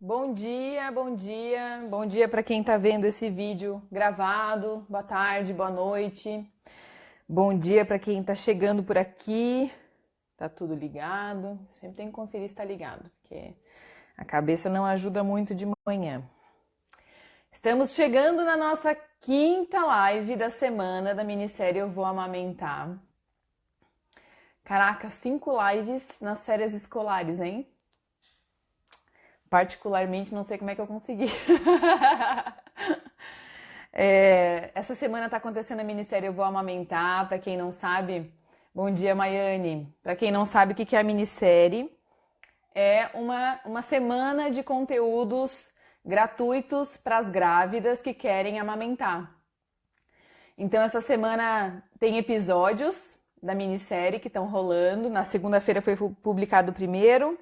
Bom dia, bom dia. Bom dia para quem está vendo esse vídeo gravado. Boa tarde, boa noite. Bom dia para quem está chegando por aqui. Tá tudo ligado? Sempre tem que conferir se está ligado, porque a cabeça não ajuda muito de manhã. Estamos chegando na nossa quinta live da semana da minissérie Eu Vou Amamentar. Caraca, 5 lives nas férias escolares, hein? Particularmente, não sei como é que eu consegui. Essa semana está acontecendo a minissérie Eu Vou Amamentar. Para quem não sabe, bom dia, Maiane. Para quem não sabe o que é a minissérie, é uma semana de conteúdos gratuitos para as grávidas que querem amamentar. Então, essa semana tem episódios da minissérie que estão rolando. Na segunda-feira foi publicado o primeiro.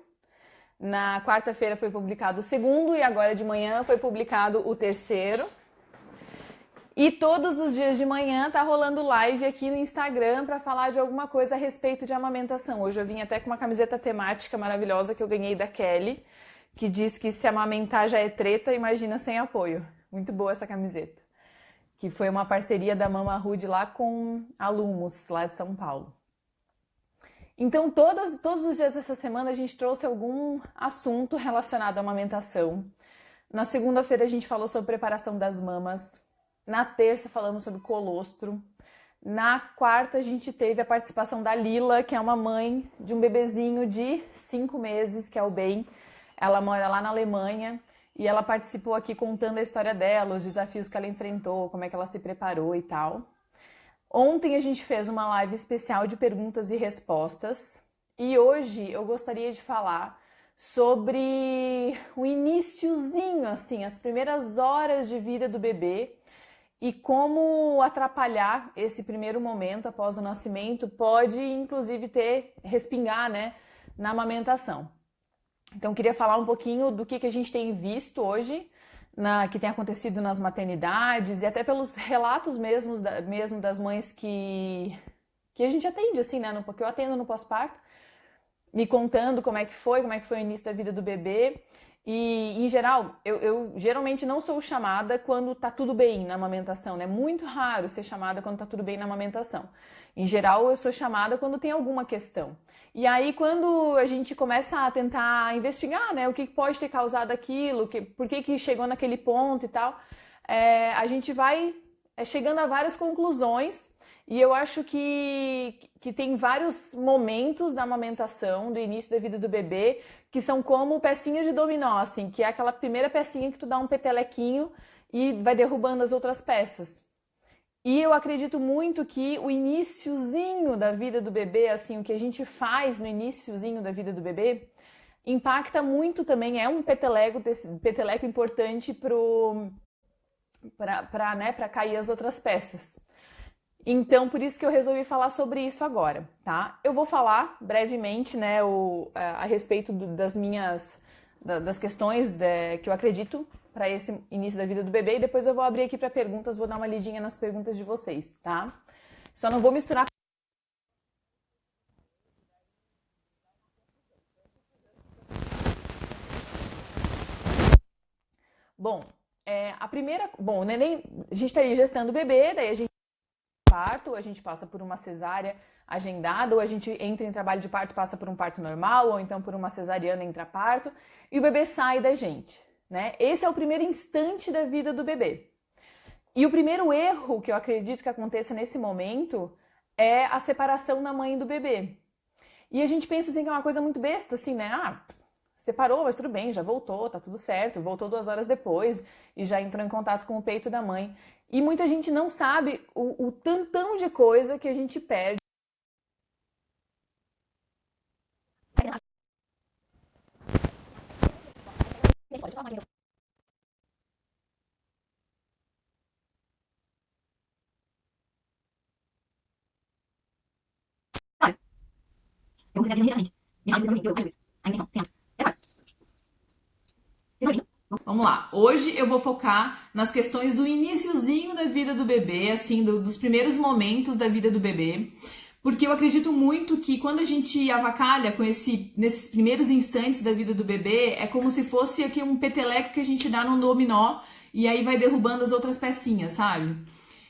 Na quarta-feira foi publicado o segundo e agora de manhã foi publicado o terceiro. E todos os dias de manhã tá rolando live aqui no Instagram para falar de alguma coisa a respeito de amamentação. Hoje eu vim até com uma camiseta temática maravilhosa que eu ganhei da Kelly, que diz que se amamentar já é treta, imagina sem apoio. Muito boa essa camiseta. Que foi uma parceria da Mama Rude lá com a Lumos, lá de São Paulo. Então, todos os dias dessa semana a gente trouxe algum assunto relacionado à amamentação. Na segunda-feira a gente falou sobre preparação das mamas. Na terça falamos sobre colostro. Na quarta a gente teve a participação da Lila, que é uma mãe de um bebezinho de 5 meses, que é o Ben. Ela mora lá na Alemanha e ela participou aqui contando a história dela, os desafios que ela enfrentou, como é que ela se preparou e tal. Ontem a gente fez uma live especial de perguntas e respostas e hoje eu gostaria de falar sobre o iniciozinho, assim, as primeiras horas de vida do bebê e como atrapalhar esse primeiro momento após o nascimento pode inclusive respingar, né, na amamentação. Então queria falar um pouquinho do que a gente tem visto hoje, que tem acontecido nas maternidades e até pelos relatos mesmo das mães que a gente atende, assim, né? Porque eu atendo no pós-parto, me contando como é que foi o início da vida do bebê. E, em geral, eu geralmente não sou chamada quando tá tudo bem na amamentação, né? É muito raro ser chamada quando tá tudo bem na amamentação. Em geral, eu sou chamada quando tem alguma questão. E aí, quando a gente começa a tentar investigar, né, o que pode ter causado aquilo, por que chegou naquele ponto e tal, a gente vai chegando a várias conclusões. E eu acho que tem vários momentos da amamentação, do início da vida do bebê, que são como pecinhas de dominó, assim, que é aquela primeira pecinha que tu dá um petelequinho e vai derrubando as outras peças. E eu acredito muito que o iniciozinho da vida do bebê, assim, o que a gente faz no iniciozinho da vida do bebê, impacta muito também, é um peteleco importante para cair as outras peças. Então, por isso que eu resolvi falar sobre isso agora, tá? Eu vou falar brevemente, né, a respeito das questões que eu acredito para esse início da vida do bebê e depois eu vou abrir aqui para perguntas, vou dar uma lidinha nas perguntas de vocês, tá? Só não vou misturar. Bom, o neném, a gente está aí gestando o bebê, daí a gente parto, a gente passa por uma cesárea agendada, ou a gente entra em trabalho de parto, passa por um parto normal, ou então por uma cesariana intraparto, e o bebê sai da gente, né? Esse é o primeiro instante da vida do bebê. E o primeiro erro que eu acredito que aconteça nesse momento é a separação da mãe do bebê. E a gente pensa assim que é uma coisa muito besta, assim, né? Ah, separou, mas tudo bem, já voltou, tá tudo certo, voltou 2 horas depois e já entrou em contato com o peito da mãe. E muita gente não sabe o tantão de coisa que a gente perde. Claro. Eu vou fazer aqui imediatamente. Me fala se vocês estão ouvindo. A intenção, sempre. É claro. Vocês estão ouvindo? Vamos lá, hoje eu vou focar nas questões do iniciozinho da vida do bebê, assim, dos primeiros momentos da vida do bebê, porque eu acredito muito que quando a gente avacalha com nesses primeiros instantes da vida do bebê, é como se fosse aqui um peteleco que a gente dá num dominó e aí vai derrubando as outras pecinhas, sabe?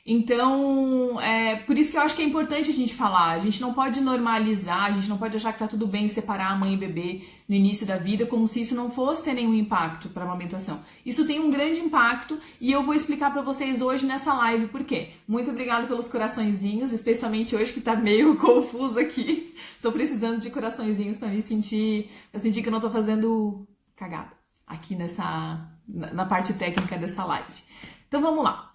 Então, por isso que eu acho que é importante a gente falar. A gente não pode normalizar, a gente não pode achar que tá tudo bem separar a mãe e bebê no início da vida, como se isso não fosse ter nenhum impacto para a amamentação. Isso tem um grande impacto e eu vou explicar para vocês hoje nessa live por quê. Muito obrigada pelos coraçõezinhos, especialmente hoje que tá meio confuso aqui. Tô precisando de coraçõezinhos para sentir que eu não tô fazendo cagada aqui na parte técnica dessa live. Então vamos lá.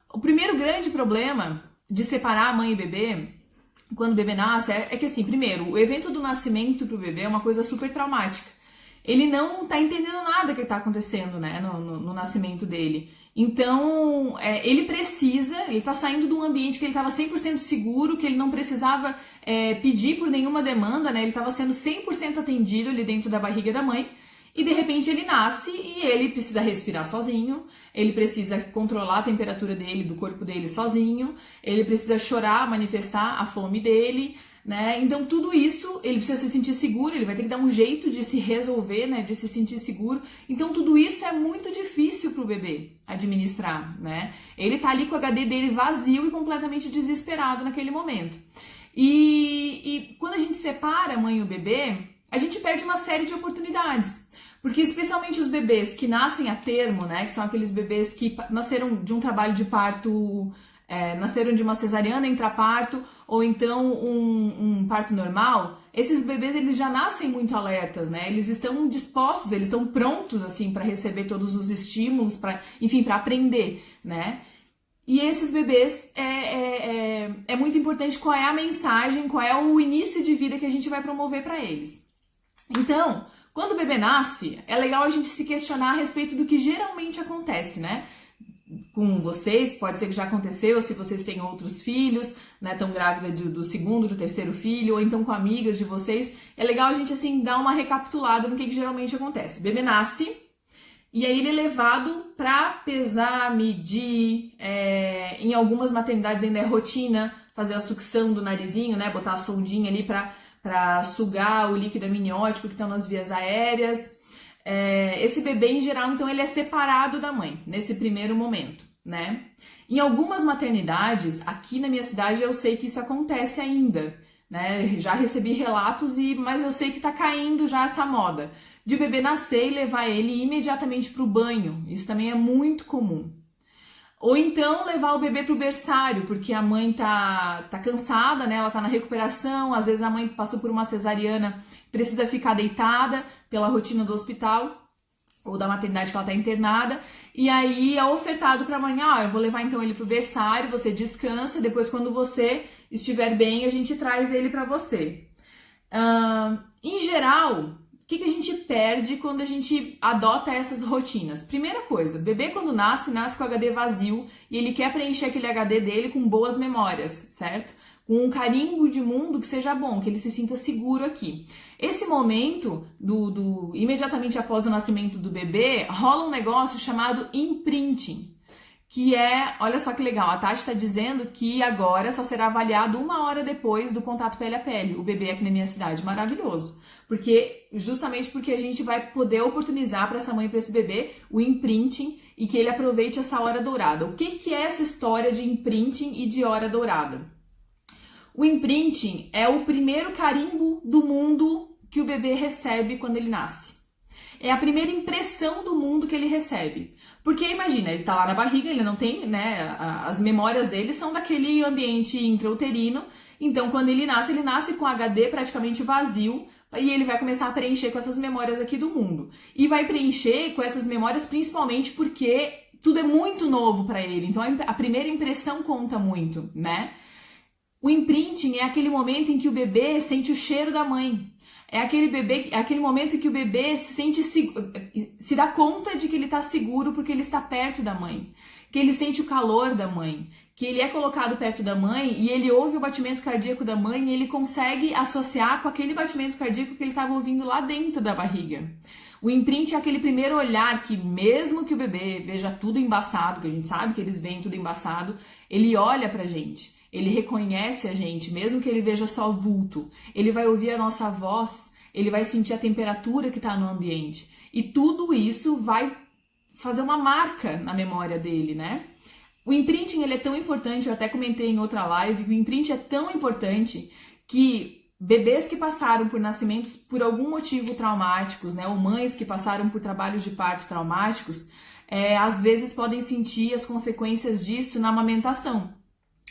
O primeiro grande problema de separar a mãe e bebê quando o bebê nasce é que, assim, primeiro, o evento do nascimento pro bebê é uma coisa super traumática. Ele não tá entendendo nada que tá acontecendo, né, no nascimento dele. Então, ele tá saindo de um ambiente que ele estava 100% seguro, que ele não precisava pedir por nenhuma demanda, né, ele estava sendo 100% atendido ali dentro da barriga da mãe. E de repente ele nasce e ele precisa respirar sozinho, ele precisa controlar a temperatura dele, do corpo dele sozinho, ele precisa chorar, manifestar a fome dele, né? Então tudo isso, ele precisa se sentir seguro, ele vai ter que dar um jeito de se resolver, né? De se sentir seguro. Então tudo isso é muito difícil pro bebê administrar, né? Ele tá ali com o HD dele vazio e completamente desesperado naquele momento. E quando a gente separa a mãe e o bebê, a gente perde uma série de oportunidades. Porque especialmente os bebês que nascem a termo, né, que são aqueles bebês que nasceram de um trabalho de parto, nasceram de uma cesariana intraparto, ou então um parto normal, esses bebês eles já nascem muito alertas, né, eles estão dispostos, eles estão prontos assim para receber todos os estímulos, para aprender, né. E esses bebês, é muito importante qual é a mensagem, qual é o início de vida que a gente vai promover para eles. Então, quando o bebê nasce, é legal a gente se questionar a respeito do que geralmente acontece, né? Com vocês, pode ser que já aconteceu, se vocês têm outros filhos, né? Estão grávidas do segundo, do terceiro filho, ou então com amigas de vocês. É legal a gente, assim, dar uma recapitulada no que geralmente acontece. O bebê nasce, e aí ele é levado para pesar, medir, em algumas maternidades ainda é rotina, fazer a sucção do narizinho, né? Botar a sondinha ali para sugar o líquido amniótico que estão nas vias aéreas. Esse bebê, em geral, então, ele é separado da mãe, nesse primeiro momento, né? Em algumas maternidades, aqui na minha cidade, eu sei que isso acontece ainda, né? Já recebi relatos, mas eu sei que tá caindo já essa moda de o bebê nascer e levar ele imediatamente para o banho. Isso também é muito comum. Ou então levar o bebê pro berçário, porque a mãe tá cansada, né? Ela tá na recuperação, às vezes a mãe passou por uma cesariana, precisa ficar deitada pela rotina do hospital ou da maternidade que ela tá internada, e aí é ofertado pra mãe, eu vou levar então ele pro berçário, você descansa, depois quando você estiver bem, a gente traz ele pra você. Em geral, o que a gente perde quando a gente adota essas rotinas? Primeira coisa, bebê quando nasce com o HD vazio e ele quer preencher aquele HD dele com boas memórias, certo? Com um carimbo de mundo que seja bom, que ele se sinta seguro aqui. Esse momento, imediatamente após o nascimento do bebê, rola um negócio chamado imprinting, que olha só que legal, a Tati está dizendo que agora só será avaliado 1 hora depois do contato pele a pele, o bebê aqui na minha cidade, maravilhoso. Justamente porque a gente vai poder oportunizar para essa mãe e para esse bebê o imprinting e que ele aproveite essa hora dourada. O que é essa história de imprinting e de hora dourada? O imprinting é o primeiro carimbo do mundo que o bebê recebe quando ele nasce. É a primeira impressão do mundo que ele recebe. Porque imagina, ele tá lá na barriga, ele não tem, né, as memórias dele são daquele ambiente intrauterino. Então, quando ele nasce com HD praticamente vazio, e ele vai começar a preencher com essas memórias aqui do mundo. E vai preencher com essas memórias principalmente porque tudo é muito novo para ele. Então, a primeira impressão conta muito, né? O imprinting é aquele momento em que o bebê sente o cheiro da mãe. É aquele momento em que o bebê se dá conta de que ele está seguro porque ele está perto da mãe, que ele sente o calor da mãe, que ele é colocado perto da mãe e ele ouve o batimento cardíaco da mãe e ele consegue associar com aquele batimento cardíaco que ele estava ouvindo lá dentro da barriga. O imprint é aquele primeiro olhar que, mesmo que o bebê veja tudo embaçado, que a gente sabe que eles veem tudo embaçado, ele olha pra gente. ele reconhece a gente, mesmo que ele veja só vulto. Ele vai ouvir a nossa voz, ele vai sentir a temperatura que está no ambiente. E tudo isso vai fazer uma marca na memória dele, né? O imprinting, ele é tão importante, eu até comentei em outra live, o imprinting é tão importante que bebês que passaram por nascimentos por algum motivo traumáticos, né, ou mães que passaram por trabalhos de parto traumáticos, às vezes podem sentir as consequências disso na amamentação.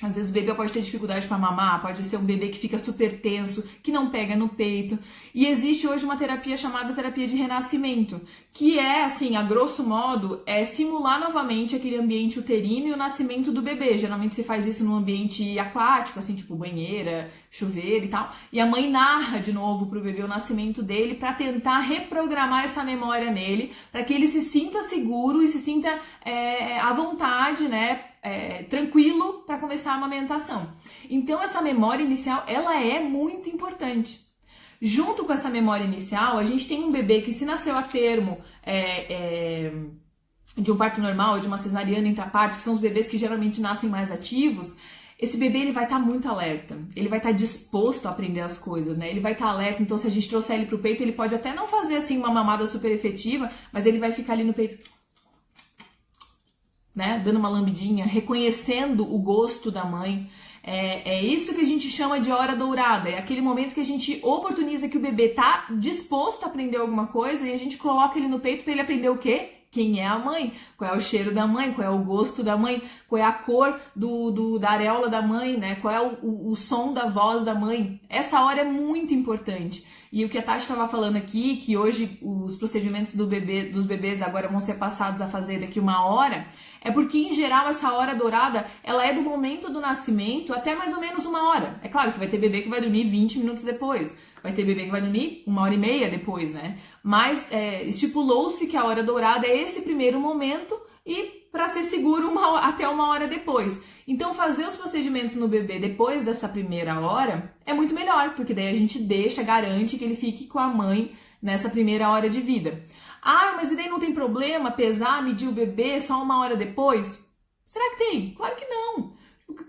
Às vezes o bebê pode ter dificuldade para mamar, pode ser um bebê que fica super tenso, que não pega no peito. E existe hoje uma terapia chamada terapia de renascimento, que é, assim, a grosso modo, simular novamente aquele ambiente uterino e o nascimento do bebê. Geralmente se faz isso num ambiente aquático, assim, tipo banheira, chuveiro e tal. E a mãe narra de novo pro bebê o nascimento dele para tentar reprogramar essa memória nele, para que ele se sinta seguro e se sinta à vontade, né? Tranquilo para começar a amamentação. Então essa memória inicial, ela é muito importante. Junto com essa memória inicial, a gente tem um bebê que, se nasceu a termo de um parto normal ou de uma cesariana intraparto, que são os bebês que geralmente nascem mais ativos, esse bebê ele vai estar muito alerta, ele vai estar disposto a aprender as coisas, né? Ele vai estar alerta, então se a gente trouxer ele pro peito, ele pode até não fazer assim uma mamada super efetiva, mas ele vai ficar ali no peito, né, dando uma lambidinha, reconhecendo o gosto da mãe. É isso que a gente chama de hora dourada. É aquele momento que a gente oportuniza que o bebê tá disposto a aprender alguma coisa e a gente coloca ele no peito para ele aprender o quê? Quem é a mãe, qual é o cheiro da mãe, qual é o gosto da mãe, qual é a cor da areola da mãe, né? Qual é o som da voz da mãe. Essa hora é muito importante. E o que a Tati estava falando aqui, que hoje os procedimentos dos bebês agora vão ser passados a fazer daqui 1 hora, é porque, em geral, essa hora dourada, ela é do momento do nascimento até mais ou menos 1 hora. É claro que vai ter bebê que vai dormir 20 minutos depois, vai ter bebê que vai dormir 1 hora e meia depois, né? Mas estipulou-se que a hora dourada é esse primeiro momento e para ser seguro até 1 hora depois. Então, fazer os procedimentos no bebê depois dessa 1ª hora é muito melhor, porque daí a gente garante que ele fique com a mãe nessa 1ª hora de vida. Ah, mas e daí não tem problema pesar, medir o bebê só 1 hora depois? Será que tem? Claro que não.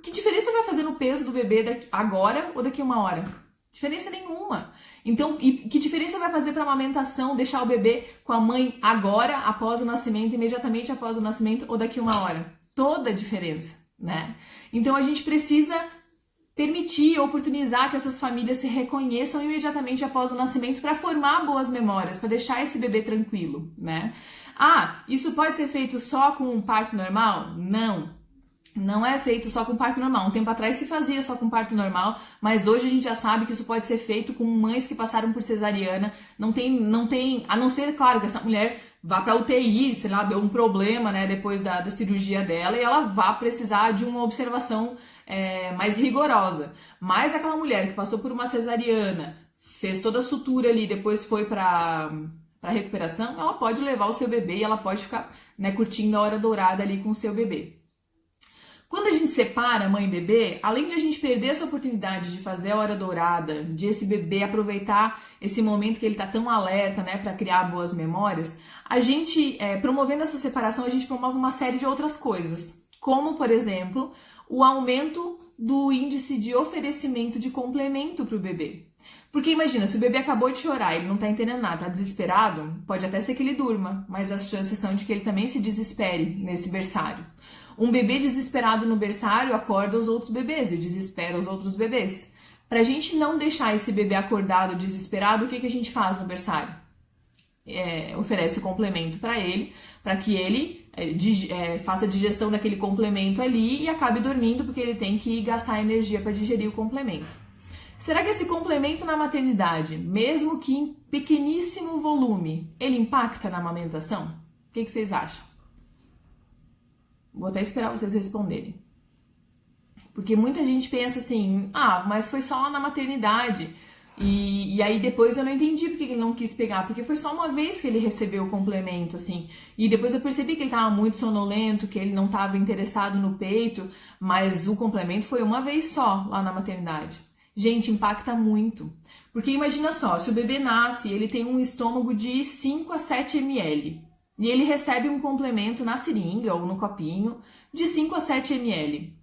Que diferença vai fazer no peso do bebê agora ou daqui 1 hora? Diferença nenhuma. Então, e que diferença vai fazer para a amamentação deixar o bebê com a mãe agora, após o nascimento, imediatamente após o nascimento ou daqui 1 hora? Toda a diferença, né? Então a gente precisa permitir, oportunizar que essas famílias se reconheçam imediatamente após o nascimento para formar boas memórias, para deixar esse bebê tranquilo, né? Ah, isso pode ser feito só com um parto normal? Não. Não é feito só com parto normal. Um tempo atrás se fazia só com parto normal, mas hoje a gente já sabe que isso pode ser feito com mães que passaram por cesariana. Não tem, a não ser, claro, que essa mulher vá para UTI, sei lá, deu um problema, né, depois da cirurgia dela, e ela vá precisar de uma observação mais rigorosa. Mas aquela mulher que passou por uma cesariana, fez toda a sutura ali, depois foi para recuperação, ela pode levar o seu bebê e ela pode ficar, né, curtindo a hora dourada ali com o seu bebê. Quando a gente separa mãe e bebê, além de a gente perder essa oportunidade de fazer a hora dourada, de esse bebê aproveitar esse momento que ele está tão alerta, né, para criar boas memórias, a gente, promovendo essa separação, a gente promove uma série de outras coisas, como, por exemplo, o aumento do índice de oferecimento de complemento para o bebê. Porque imagina, se o bebê acabou de chorar, ele não está entendendo nada, está desesperado, pode até ser que ele durma, mas as chances são de que ele também se desespere nesse berçário. Um bebê desesperado no berçário acorda os outros bebês e desespera os outros bebês. Para a gente não deixar esse bebê acordado, desesperado, o que a gente faz no berçário? Oferece complemento para que ele faça a digestão daquele complemento ali e acabe dormindo, porque ele tem que gastar energia para digerir o complemento. Será que esse complemento na maternidade, mesmo que em pequeníssimo volume, ele impacta na amamentação? O que vocês acham? Vou até esperar vocês responderem. Porque muita gente pensa assim, mas foi só na maternidade. E aí depois eu não entendi porque ele não quis pegar, porque foi só uma vez que ele recebeu o complemento, assim. E depois eu percebi que ele estava muito sonolento, que ele não estava interessado no peito, mas o complemento foi uma vez só lá na maternidade. Gente, impacta muito. Porque imagina só, se o bebê nasce, ele tem um estômago de 5 a 7 ml. E ele recebe um complemento na seringa ou no copinho de 5 a 7 ml.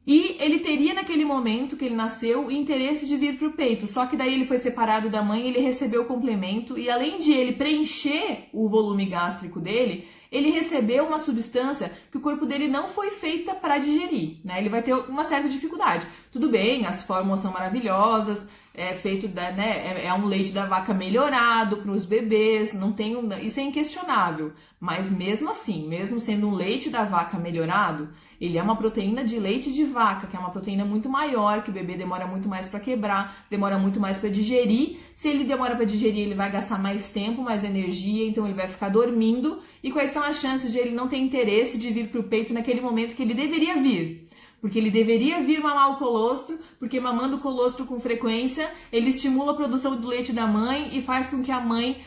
E ele teria naquele momento que ele nasceu o interesse de vir para o peito, só que daí ele foi separado da mãe, ele recebeu o complemento e além de ele preencher o volume gástrico dele, ele recebeu uma substância que o corpo dele não foi feita para digerir, né? Ele vai ter uma certa dificuldade. Tudo bem, as fórmulas são maravilhosas, é feito né, é um leite da vaca melhorado para os bebês, não tem isso é inquestionável. Mas mesmo assim, mesmo sendo um leite da vaca melhorado, ele é uma proteína de leite de vaca, que é uma proteína muito maior, que o bebê demora muito mais para quebrar, demora muito mais para digerir. Se ele demora para digerir, ele vai gastar mais tempo, mais energia, então ele vai ficar dormindo. E quais são as chances de ele não ter interesse de vir para o peito naquele momento que ele deveria vir? Porque ele deveria vir mamar o colostro, porque mamando o colostro com frequência, ele estimula a produção do leite da mãe e faz com que a mãe,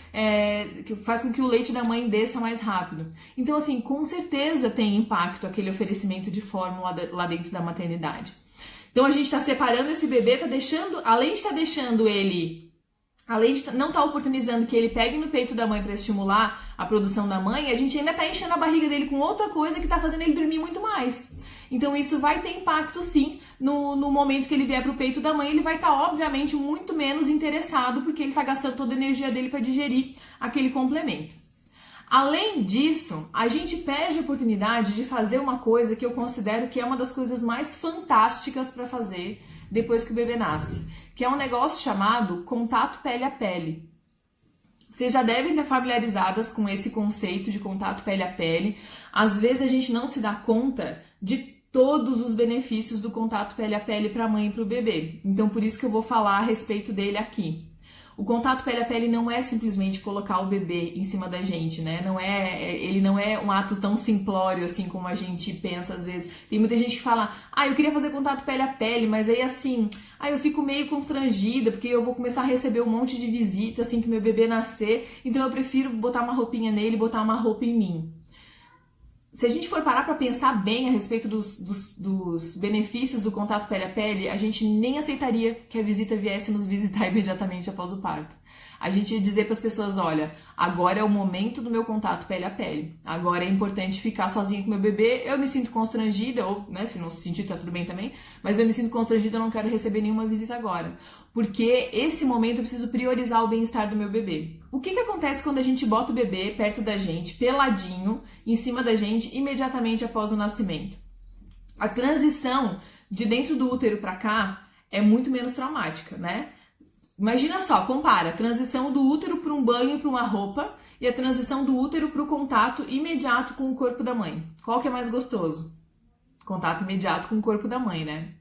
faz com que o leite da mãe desça mais rápido. Então, assim, com certeza tem impacto aquele oferecimento de fórmula lá dentro da maternidade. Então, a gente está separando esse bebê, tá deixando, além de estar deixando ele... Além de não estar oportunizando que ele pegue no peito da mãe para estimular a produção da mãe, a gente ainda está enchendo a barriga dele com outra coisa que está fazendo ele dormir muito mais. Então isso vai ter impacto sim no momento que ele vier para o peito da mãe, ele vai estar obviamente muito menos interessado porque ele está gastando toda a energia dele para digerir aquele complemento. Além disso, a gente perde a oportunidade de fazer uma coisa que eu considero que é uma das coisas mais fantásticas para fazer depois que o bebê nasce, que é um negócio chamado contato pele a pele. Vocês já devem estar familiarizadas com esse conceito de contato pele a pele. Às vezes a gente não se dá conta de todos os benefícios do contato pele a pele para a mãe e para o bebê. Então por isso que eu vou falar a respeito dele aqui. O contato pele a pele não é simplesmente colocar o bebê em cima da gente, né? Ele não é um ato tão simplório assim como a gente pensa às vezes. Tem muita gente que fala, eu queria fazer contato pele a pele, mas aí assim, eu fico meio constrangida porque eu vou começar a receber um monte de visita assim que meu bebê nascer, então eu prefiro botar uma roupinha nele e botar uma roupa em mim. Se a gente for parar para pensar bem a respeito dos benefícios do contato pele a pele, a gente nem aceitaria que a visita viesse nos visitar imediatamente após o parto. A gente ia dizer para as pessoas, olha, agora é o momento do meu contato pele a pele. Agora é importante ficar sozinha com meu bebê. Eu me sinto constrangida, ou né, se não se sentir, tá tudo bem também. Mas eu me sinto constrangida, eu não quero receber nenhuma visita agora. Porque esse momento eu preciso priorizar o bem-estar do meu bebê. O que acontece quando a gente bota o bebê perto da gente, peladinho, em cima da gente, imediatamente após o nascimento? A transição de dentro do útero para cá é muito menos traumática, né? Imagina só, compara a transição do útero para um banho, para uma roupa, e a transição do útero para o contato imediato com o corpo da mãe. Qual que é mais gostoso? Contato imediato com o corpo da mãe, né?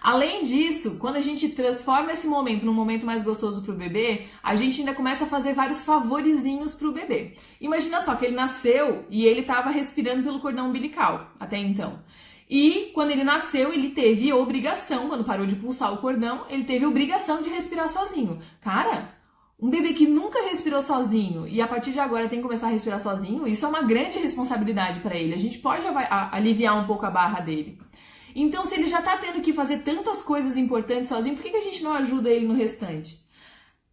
Além disso, quando a gente transforma esse momento num momento mais gostoso para o bebê, a gente ainda começa a fazer vários favorizinhos para o bebê. Imagina só que ele nasceu e ele estava respirando pelo cordão umbilical até então. E quando ele nasceu, ele teve a obrigação, quando parou de pulsar o cordão, ele teve a obrigação de respirar sozinho. Cara, um bebê que nunca respirou sozinho e a partir de agora tem que começar a respirar sozinho, isso é uma grande responsabilidade para ele. A gente pode aliviar um pouco a barra dele. Então, se ele já tá tendo que fazer tantas coisas importantes sozinho, por que a gente não ajuda ele no restante?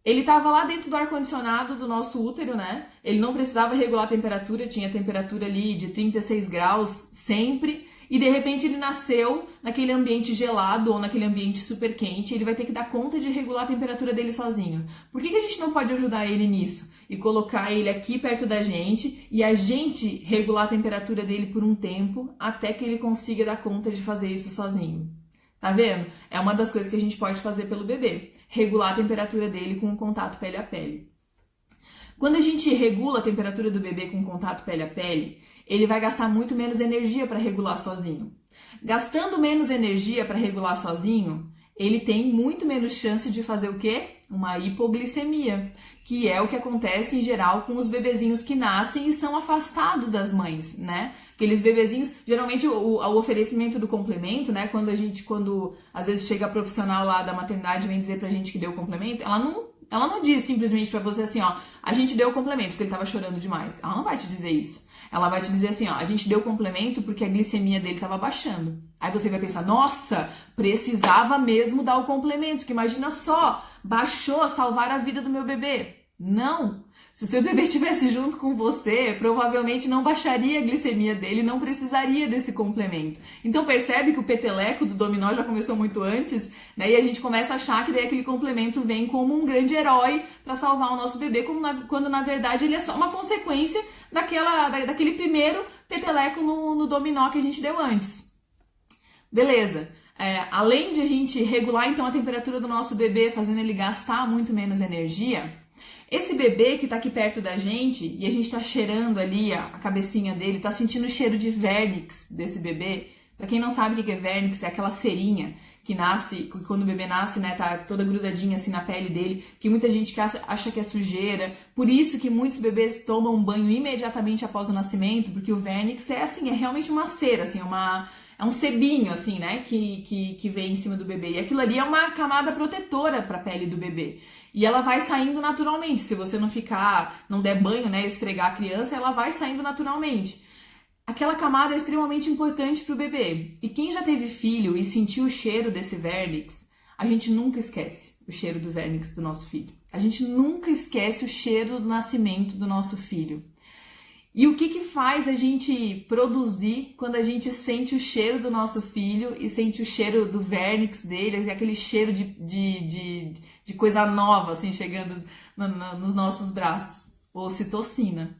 Ele estava lá dentro do ar-condicionado do nosso útero, né? Ele não precisava regular a temperatura, tinha temperatura ali de 36 graus sempre. E de repente ele nasceu naquele ambiente gelado ou naquele ambiente super quente. Ele vai ter que dar conta de regular a temperatura dele sozinho. Por que a gente não pode ajudar ele nisso? E colocar ele aqui perto da gente e a gente regular a temperatura dele por um tempo até que ele consiga dar conta de fazer isso sozinho. Tá vendo? É uma das coisas que a gente pode fazer pelo bebê. Regular a temperatura dele com o contato pele a pele. Quando a gente regula a temperatura do bebê com contato pele a pele, ele vai gastar muito menos energia para regular sozinho. Gastando menos energia para regular sozinho, ele tem muito menos chance de fazer o quê? Uma hipoglicemia, que é o que acontece em geral com os bebezinhos que nascem e são afastados das mães, né? Aqueles bebezinhos, geralmente o oferecimento do complemento, né? Quando às vezes chega a profissional lá da maternidade e vem dizer pra gente que deu o complemento, ela não diz simplesmente pra você assim, ó, a gente deu o complemento porque ele tava chorando demais. Ela não vai te dizer isso. Ela vai te dizer assim, ó, a gente deu o complemento porque a glicemia dele tava baixando. Aí você vai pensar, nossa, precisava mesmo dar o complemento, que imagina só, baixou, salvar a vida do meu bebê. Não! Se o seu bebê estivesse junto com você, provavelmente não baixaria a glicemia dele, não precisaria desse complemento. Então percebe que o peteleco do dominó já começou muito antes, né? E a gente começa a achar que daí aquele complemento vem como um grande herói para salvar o nosso bebê, quando na verdade ele é só uma consequência daquele primeiro peteleco no dominó que a gente deu antes. Beleza. Além de a gente regular então a temperatura do nosso bebê, fazendo ele gastar muito menos energia, esse bebê que tá aqui perto da gente, e a gente tá cheirando ali a cabecinha dele, tá sentindo o cheiro de vernix desse bebê. Pra quem não sabe o que é vernix, é aquela cerinha que nasce, quando o bebê nasce, né, tá toda grudadinha assim na pele dele, que muita gente acha que é sujeira. Por isso que muitos bebês tomam banho imediatamente após o nascimento, porque o vernix é assim, é realmente uma cera, assim, é um sebinho, assim, né, que vem em cima do bebê. E aquilo ali é uma camada protetora para a pele do bebê. E ela vai saindo naturalmente. Se você não der banho, né, esfregar a criança, ela vai saindo naturalmente. Aquela camada é extremamente importante para o bebê. E quem já teve filho e sentiu o cheiro desse vernix, a gente nunca esquece o cheiro do vernix do nosso filho. A gente nunca esquece o cheiro do nascimento do nosso filho. E o que faz a gente produzir quando a gente sente o cheiro do nosso filho e sente o cheiro do vernix dele, aquele cheiro de coisa nova, assim, chegando nos nossos braços? Ocitocina.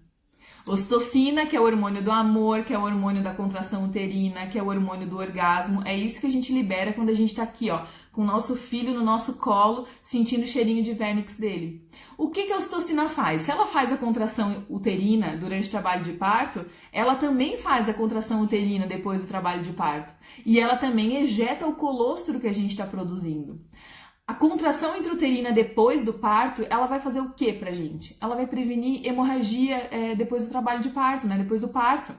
Ocitocina, que é o hormônio do amor, que é o hormônio da contração uterina, que é o hormônio do orgasmo. É isso que a gente libera quando a gente tá aqui, ó, com o nosso filho no nosso colo, sentindo o cheirinho de vernix dele. O que a ocitocina faz? Se ela faz a contração uterina durante o trabalho de parto, ela também faz a contração uterina depois do trabalho de parto. E ela também ejeta o colostro que a gente está produzindo. A contração intrauterina depois do parto, ela vai fazer o que pra gente? Ela vai prevenir hemorragia depois do trabalho de parto, né? Depois do parto.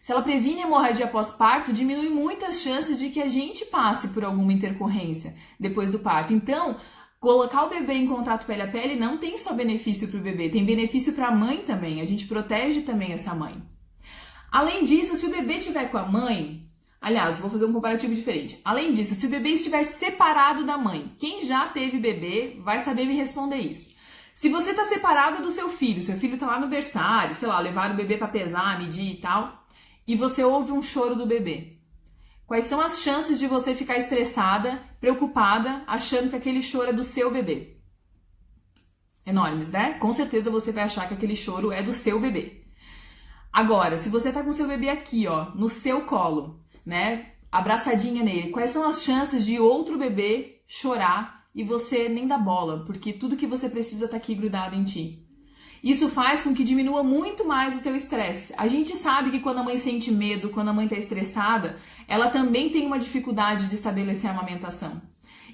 Se ela previne hemorragia pós-parto, diminui muitas chances de que a gente passe por alguma intercorrência depois do parto. Então, colocar o bebê em contato pele a pele não tem só benefício para o bebê, tem benefício para a mãe também. A gente protege também essa mãe. Além disso, se o bebê estiver com a mãe, aliás, vou fazer um comparativo diferente. Além disso, se o bebê estiver separado da mãe, quem já teve bebê vai saber me responder isso. Se você está separado do seu filho está lá no berçário, sei lá, levar o bebê para pesar, medir e tal, e você ouve um choro do bebê. Quais são as chances de você ficar estressada, preocupada, achando que aquele choro é do seu bebê? Enormes, né? Com certeza você vai achar que aquele choro é do seu bebê. Agora, se você tá com seu bebê aqui, ó, no seu colo, né, abraçadinha nele, quais são as chances de outro bebê chorar e você nem dá bola, porque tudo que você precisa tá aqui grudado em ti? Isso faz com que diminua muito mais o teu estresse. A gente sabe que quando a mãe sente medo, quando a mãe está estressada, ela também tem uma dificuldade de estabelecer a amamentação.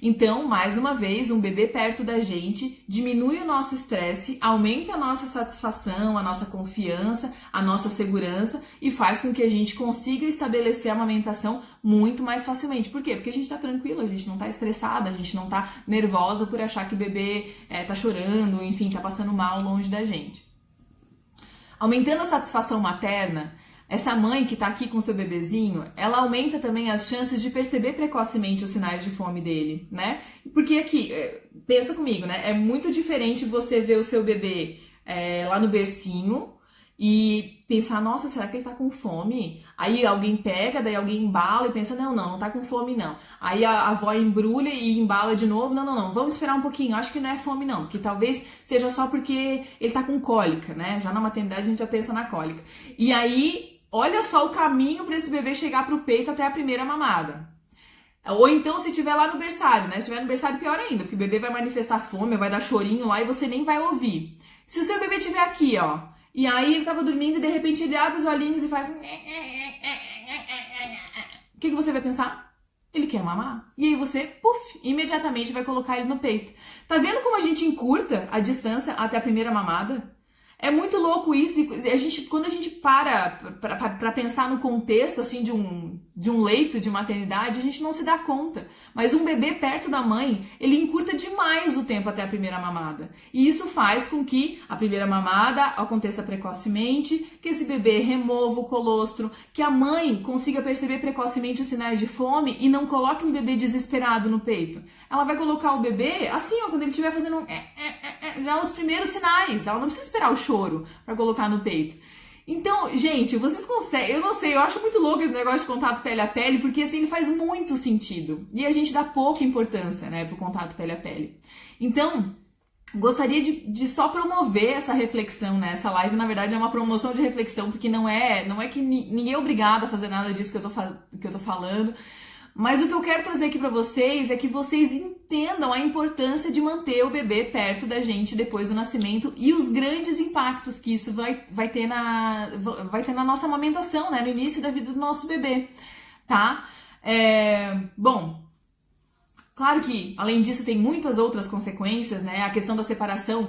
Então, mais uma vez, um bebê perto da gente diminui o nosso estresse, aumenta a nossa satisfação, a nossa confiança, a nossa segurança e faz com que a gente consiga estabelecer a amamentação muito mais facilmente. Por quê? Porque a gente tá tranquilo, a gente não tá estressada, a gente não tá nervosa por achar que o bebê tá chorando, enfim, tá passando mal longe da gente. Aumentando a satisfação materna, essa mãe que tá aqui com seu bebezinho, ela aumenta também as chances de perceber precocemente os sinais de fome dele, né? Porque aqui, pensa comigo, né? É muito diferente você ver o seu bebê lá no bercinho e pensar, nossa, será que ele tá com fome? Aí alguém pega, daí alguém embala e pensa, não tá com fome não. Aí a avó embrulha e embala de novo, não, vamos esperar um pouquinho, acho que não é fome não, porque talvez seja só porque ele tá com cólica, né? Já na maternidade a gente já pensa na cólica. E aí, olha só o caminho para esse bebê chegar pro peito até a primeira mamada. Ou então, se tiver lá no berçário, né? Se tiver no berçário, pior ainda, porque o bebê vai manifestar fome, vai dar chorinho lá e você nem vai ouvir. Se o seu bebê estiver aqui, ó, e aí ele tava dormindo e de repente ele abre os olhinhos e faz... O que você vai pensar? Ele quer mamar. E aí você, puf, imediatamente vai colocar ele no peito. Tá vendo como a gente encurta a distância até a primeira mamada? É muito louco isso, e quando a gente para pensar no contexto assim, de um leito de maternidade, a gente não se dá conta. Mas um bebê perto da mãe, ele encurta demais o tempo até a primeira mamada. E isso faz com que a primeira mamada aconteça precocemente, que esse bebê remova o colostro, que a mãe consiga perceber precocemente os sinais de fome e não coloque um bebê desesperado no peito. Ela vai colocar o bebê assim, ó, quando ele estiver fazendo um já os primeiros sinais. Ela não precisa esperar o choro para colocar no peito. Então, gente, vocês conseguem, eu não sei, eu acho muito louco esse negócio de contato pele a pele, porque assim, ele faz muito sentido. E a gente dá pouca importância, né, pro contato pele a pele. Então, gostaria de só promover essa reflexão, né? Essa live, na verdade, é uma promoção de reflexão, porque não é que ninguém é obrigado a fazer nada disso que eu tô falando. Mas o que eu quero trazer aqui pra vocês é que vocês entendam a importância de manter o bebê perto da gente depois do nascimento e os grandes impactos que isso vai ter na nossa amamentação, né? No início da vida do nosso bebê, tá? Bom, claro que, além disso, tem muitas outras consequências, né? A questão da separação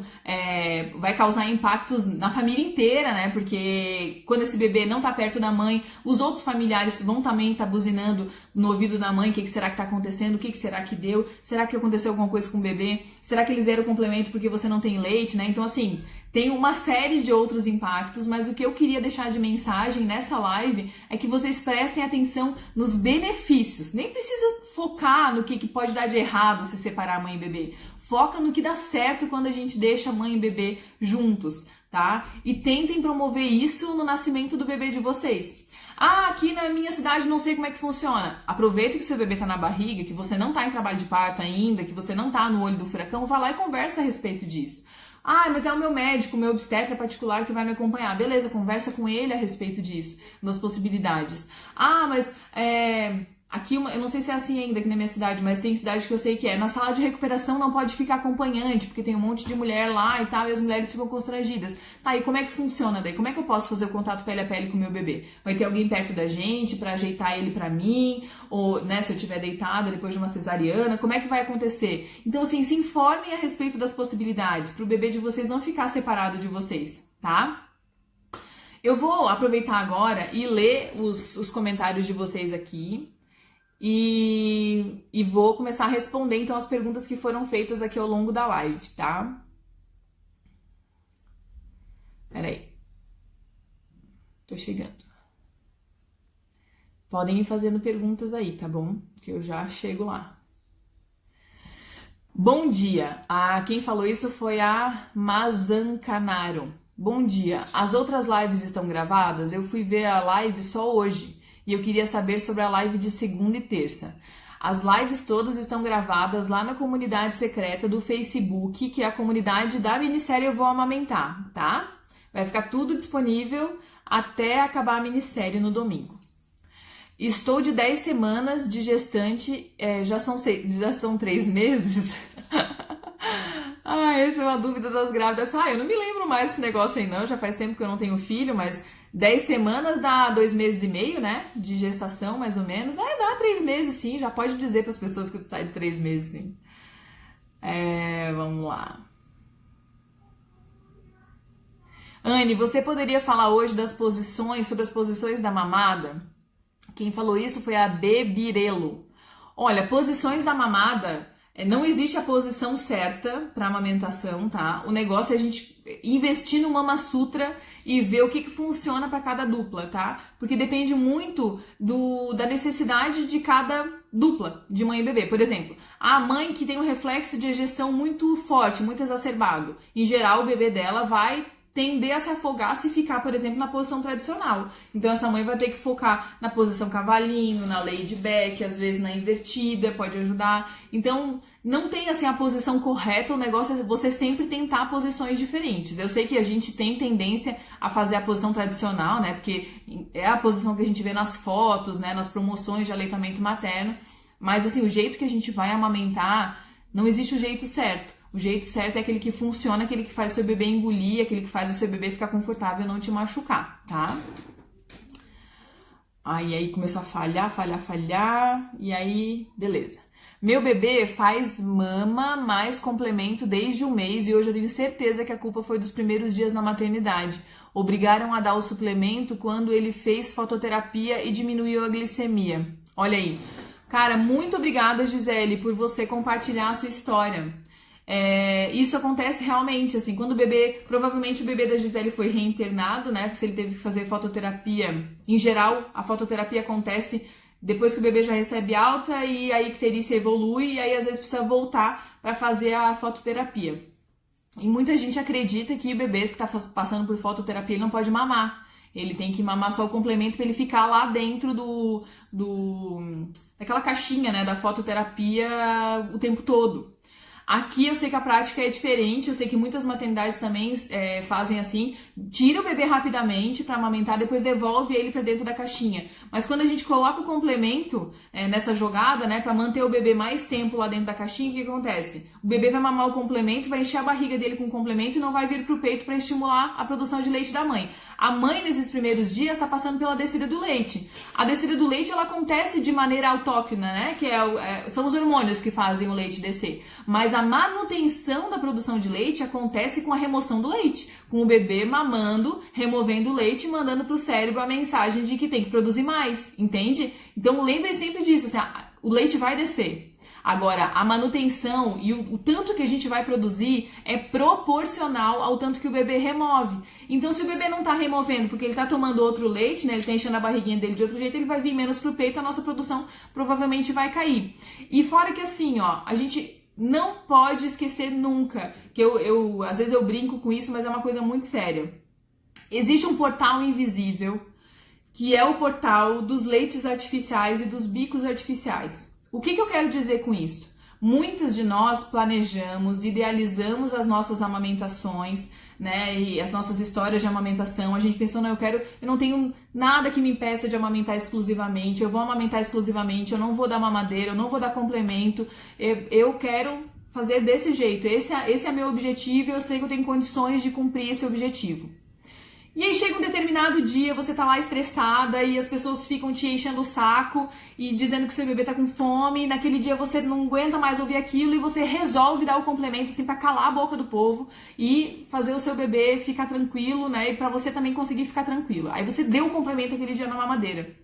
vai causar impactos na família inteira, né? Porque quando esse bebê não tá perto da mãe, os outros familiares vão também estar buzinando no ouvido da mãe, o que será que tá acontecendo, o que será que deu, será que aconteceu alguma coisa com o bebê, será que eles deram complemento porque você não tem leite, né? Então, assim, tem uma série de outros impactos, mas o que eu queria deixar de mensagem nessa live é que vocês prestem atenção nos benefícios. Nem precisa focar no que pode dar de errado se separar mãe e bebê. Foca no que dá certo quando a gente deixa mãe e bebê juntos, tá? E tentem promover isso no nascimento do bebê de vocês. Ah, aqui na minha cidade não sei como é que funciona. Aproveita que seu bebê tá na barriga, que você não tá em trabalho de parto ainda, que você não tá no olho do furacão, vá lá e conversa a respeito disso. Ah, mas é o meu médico, o meu obstetra particular que vai me acompanhar. Beleza, conversa com ele a respeito disso, das possibilidades. Ah, mas aqui, eu não sei se é assim ainda aqui na minha cidade, mas tem cidade que eu sei que na sala de recuperação não pode ficar acompanhante, porque tem um monte de mulher lá e tal, e as mulheres ficam constrangidas. Tá, e como é que funciona daí? Como é que eu posso fazer o contato pele a pele com o meu bebê? Vai ter alguém perto da gente pra ajeitar ele pra mim? Ou, né, se eu estiver deitada depois de uma cesariana, como é que vai acontecer? Então, assim, se informem a respeito das possibilidades, pro bebê de vocês não ficar separado de vocês, tá? Eu vou aproveitar agora e ler os comentários de vocês aqui. E vou começar a responder então as perguntas que foram feitas aqui ao longo da live, tá? Peraí. Tô chegando. Podem ir fazendo perguntas aí, tá bom? Que eu já chego lá. Bom dia. Quem falou isso foi a Mazancanaro. Bom dia. As outras lives estão gravadas? Eu fui ver a live só hoje. E eu queria saber sobre a live de segunda e terça. As lives todas estão gravadas lá na comunidade secreta do Facebook, que é a comunidade da minissérie Eu Vou Amamentar, tá? Vai ficar tudo disponível até acabar a minissérie no domingo. Estou de 10 semanas de gestante, já são 3 meses? Essa é uma dúvida das grávidas. Eu não me lembro mais desse negócio aí não, já faz tempo que eu não tenho filho, mas 10 semanas dá 2 meses e meio, né? De gestação, mais ou menos. Dá 3 meses, sim. Já pode dizer para as pessoas que está de 3 meses, sim. Vamos lá. Anne, você poderia falar hoje sobre as posições da mamada? Quem falou isso foi a Bebirelo. Olha, posições da mamada, não existe a posição certa para amamentação, tá? O negócio é a gente investir no Mama Sutra e ver o que funciona para cada dupla, tá? Porque depende muito da necessidade de cada dupla, de mãe e bebê. Por exemplo, a mãe que tem um reflexo de ejeção muito forte, muito exacerbado. Em geral, o bebê dela vai tender a se afogar se ficar, por exemplo, na posição tradicional. Então, essa mãe vai ter que focar na posição cavalinho, na laid back, às vezes na invertida, pode ajudar. Então, não tem, assim, a posição correta, o negócio é você sempre tentar posições diferentes. Eu sei que a gente tem tendência a fazer a posição tradicional, né, porque é a posição que a gente vê nas fotos, né, nas promoções de aleitamento materno, mas, assim, o jeito que a gente vai amamentar, não existe o jeito certo. O jeito certo é aquele que funciona, aquele que faz o seu bebê engolir, aquele que faz o seu bebê ficar confortável e não te machucar, tá? E aí começou a falhar, e aí, beleza. Meu bebê faz mama mais complemento desde 1 mês e hoje eu tenho certeza que a culpa foi dos primeiros dias na maternidade. Obrigaram a dar o suplemento quando ele fez fototerapia e diminuiu a glicemia. Olha aí. Cara, muito obrigada, Gisele, por você compartilhar a sua história. Isso acontece realmente, assim, quando provavelmente o bebê da Gisele foi reinternado, né, porque se ele teve que fazer fototerapia, em geral, a fototerapia acontece depois que o bebê já recebe alta e a icterícia evolui e aí às vezes precisa voltar para fazer a fototerapia. E muita gente acredita que bebês que tá passando por fototerapia ele não pode mamar. Ele tem que mamar só o complemento para ele ficar lá dentro daquela caixinha, né, da fototerapia o tempo todo. Aqui eu sei que a prática é diferente, eu sei que muitas maternidades também fazem assim, tira o bebê rapidamente para amamentar, depois devolve ele para dentro da caixinha. Mas quando a gente coloca o complemento nessa jogada, né, para manter o bebê mais tempo lá dentro da caixinha, o que acontece? O bebê vai mamar o complemento, vai encher a barriga dele com o complemento e não vai vir pro peito para estimular a produção de leite da mãe. A mãe, nesses primeiros dias, está passando pela descida do leite. A descida do leite, ela acontece de maneira autóctona, né? Que são os hormônios que fazem o leite descer. Mas a manutenção da produção de leite acontece com a remoção do leite. Com o bebê mamando, removendo o leite e mandando para o cérebro a mensagem de que tem que produzir mais, entende? Então, lembrem sempre disso, assim, o leite vai descer. Agora, a manutenção e o tanto que a gente vai produzir é proporcional ao tanto que o bebê remove. Então, se o bebê não está removendo porque ele está tomando outro leite, né, ele está enchendo a barriguinha dele de outro jeito, ele vai vir menos pro peito, a nossa produção provavelmente vai cair. E fora que assim, ó, a gente não pode esquecer nunca, que às vezes eu brinco com isso, mas é uma coisa muito séria. Existe um portal invisível, que é o portal dos leites artificiais e dos bicos artificiais. O que eu quero dizer com isso? Muitas de nós planejamos, idealizamos as nossas amamentações, né, e as nossas histórias de amamentação. A gente pensou, não, eu não tenho nada que me impeça de amamentar exclusivamente, eu vou amamentar exclusivamente, eu não vou dar mamadeira, eu não vou dar complemento, eu quero fazer desse jeito. Esse é meu objetivo e eu sei que eu tenho condições de cumprir esse objetivo. E aí chega um determinado dia, você tá lá estressada e as pessoas ficam te enchendo o saco e dizendo que seu bebê tá com fome, e naquele dia você não aguenta mais ouvir aquilo e você resolve dar o complemento assim pra calar a boca do povo e fazer o seu bebê ficar tranquilo, né? E pra você também conseguir ficar tranquilo. Aí você deu o complemento aquele dia na mamadeira.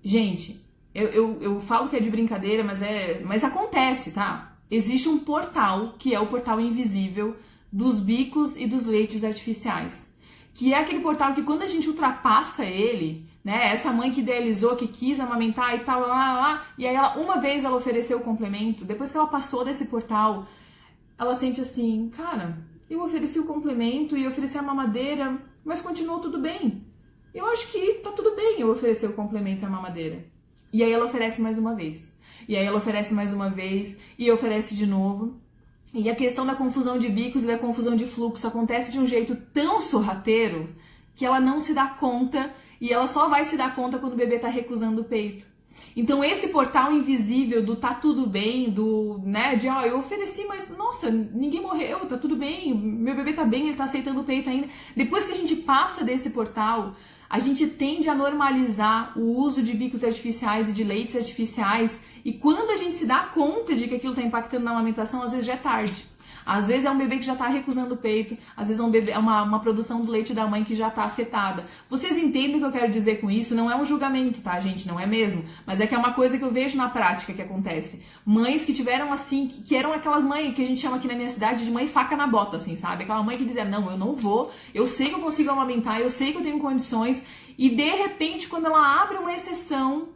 Gente, eu falo que é de brincadeira, mas acontece, tá? Existe um portal, que é o portal invisível dos bicos e dos leites artificiais. Que é aquele portal que quando a gente ultrapassa ele, né? Essa mãe que idealizou, que quis amamentar e tal, e aí uma vez ela ofereceu o complemento, depois que ela passou desse portal, ela sente assim, cara, eu ofereci o complemento e ofereci a mamadeira, mas continuou tudo bem. Eu acho que tá tudo bem eu oferecer o complemento e a mamadeira. E aí ela oferece mais uma vez. E aí ela oferece mais uma vez e oferece de novo. E a questão da confusão de bicos e da confusão de fluxo acontece de um jeito tão sorrateiro que ela não se dá conta e ela só vai se dar conta quando o bebê tá recusando o peito. Então esse portal invisível do tá tudo bem, de eu ofereci, mas nossa, ninguém morreu, tá tudo bem, meu bebê tá bem, ele tá aceitando o peito ainda. Depois que a gente passa desse portal, a gente tende a normalizar o uso de bicos artificiais e de leites artificiais, e quando a gente se dá conta de que aquilo está impactando na amamentação, às vezes já é tarde. Às vezes é um bebê que já está recusando o peito, às vezes é uma produção do leite da mãe que já está afetada. Vocês entendem o que eu quero dizer com isso? Não é um julgamento, tá, gente? Não é mesmo? Mas é que é uma coisa que eu vejo na prática que acontece. Mães que tiveram assim, que eram aquelas mães que a gente chama aqui na minha cidade de mãe faca na bota, assim, sabe? Aquela mãe que dizia, não, eu não vou, eu sei que eu consigo amamentar, eu sei que eu tenho condições, e de repente, quando ela abre uma exceção,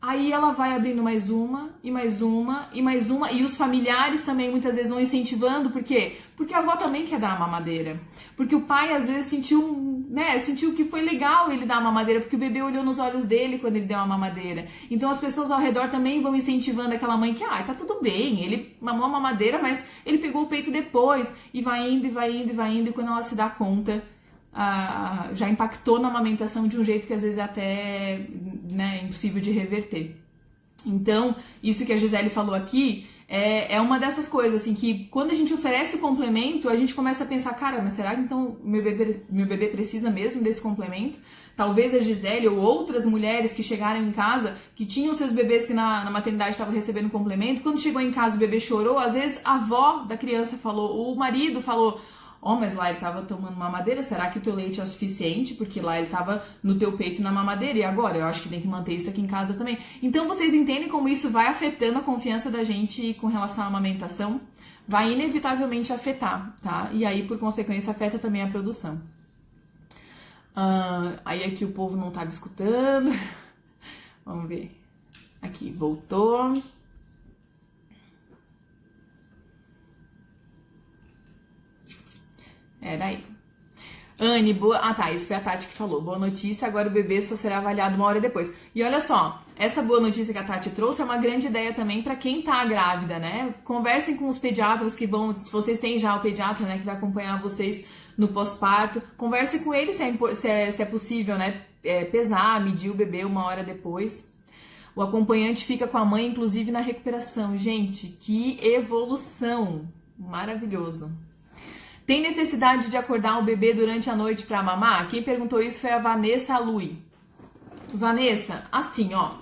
aí ela vai abrindo mais uma, e mais uma, e mais uma, e os familiares também muitas vezes vão incentivando, por quê? Porque a avó também quer dar a mamadeira. Porque o pai às vezes sentiu que foi legal ele dar a mamadeira, porque o bebê olhou nos olhos dele quando ele deu a mamadeira. Então as pessoas ao redor também vão incentivando aquela mãe que, tá tudo bem, ele mamou a mamadeira, mas ele pegou o peito depois, e vai indo, e vai indo, e vai indo, e quando ela se dá conta, já impactou na amamentação de um jeito que às vezes é até impossível de reverter. Então, isso que a Gisele falou aqui é uma dessas coisas, assim, que quando a gente oferece o complemento, a gente começa a pensar, cara, mas será que então meu bebê precisa mesmo desse complemento? Talvez a Gisele ou outras mulheres que chegaram em casa, que tinham seus bebês que na maternidade estavam recebendo complemento, quando chegou em casa o bebê chorou, às vezes a avó da criança falou, o marido falou, mas lá ele tava tomando mamadeira, será que o teu leite é o suficiente? Porque lá ele tava no teu peito na mamadeira, e agora? Eu acho que tem que manter isso aqui em casa também. Então vocês entendem como isso vai afetando a confiança da gente com relação à amamentação? Vai inevitavelmente afetar, tá? E aí, por consequência, afeta também a produção. Aí aqui o povo não tava escutando. Vamos ver. Aqui, voltou. Era aí. Anne, boa... Ah, tá, isso foi a Tati que falou. Boa notícia, agora o bebê só será avaliado 1 hora depois. E olha só, essa boa notícia que a Tati trouxe é uma grande ideia também para quem tá grávida, né? Conversem com os pediatras que vão... Se vocês têm já o pediatra, né, que vai acompanhar vocês no pós-parto, converse com ele se é possível, né? Pesar, medir o bebê 1 hora depois. O acompanhante fica com a mãe, inclusive, na recuperação. Gente, que evolução! Maravilhoso. Tem necessidade de acordar o bebê durante a noite para mamar? Quem perguntou isso foi a Vanessa Lui. Vanessa, assim, ó.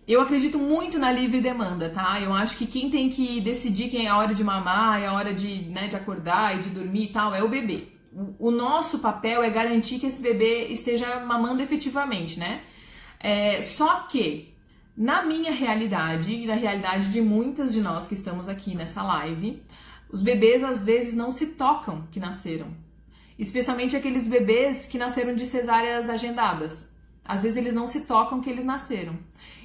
Eu acredito muito na livre demanda, tá? Eu acho que quem tem que decidir quem é a hora de mamar, é a hora de, né, de acordar e de dormir e tal, é o bebê. O nosso papel é garantir que esse bebê esteja mamando efetivamente, né? Só que, na minha realidade e na realidade de muitas de nós que estamos aqui nessa live, os bebês às vezes não se tocam que nasceram. Especialmente aqueles bebês que nasceram de cesáreas agendadas. Às vezes eles não se tocam que eles nasceram.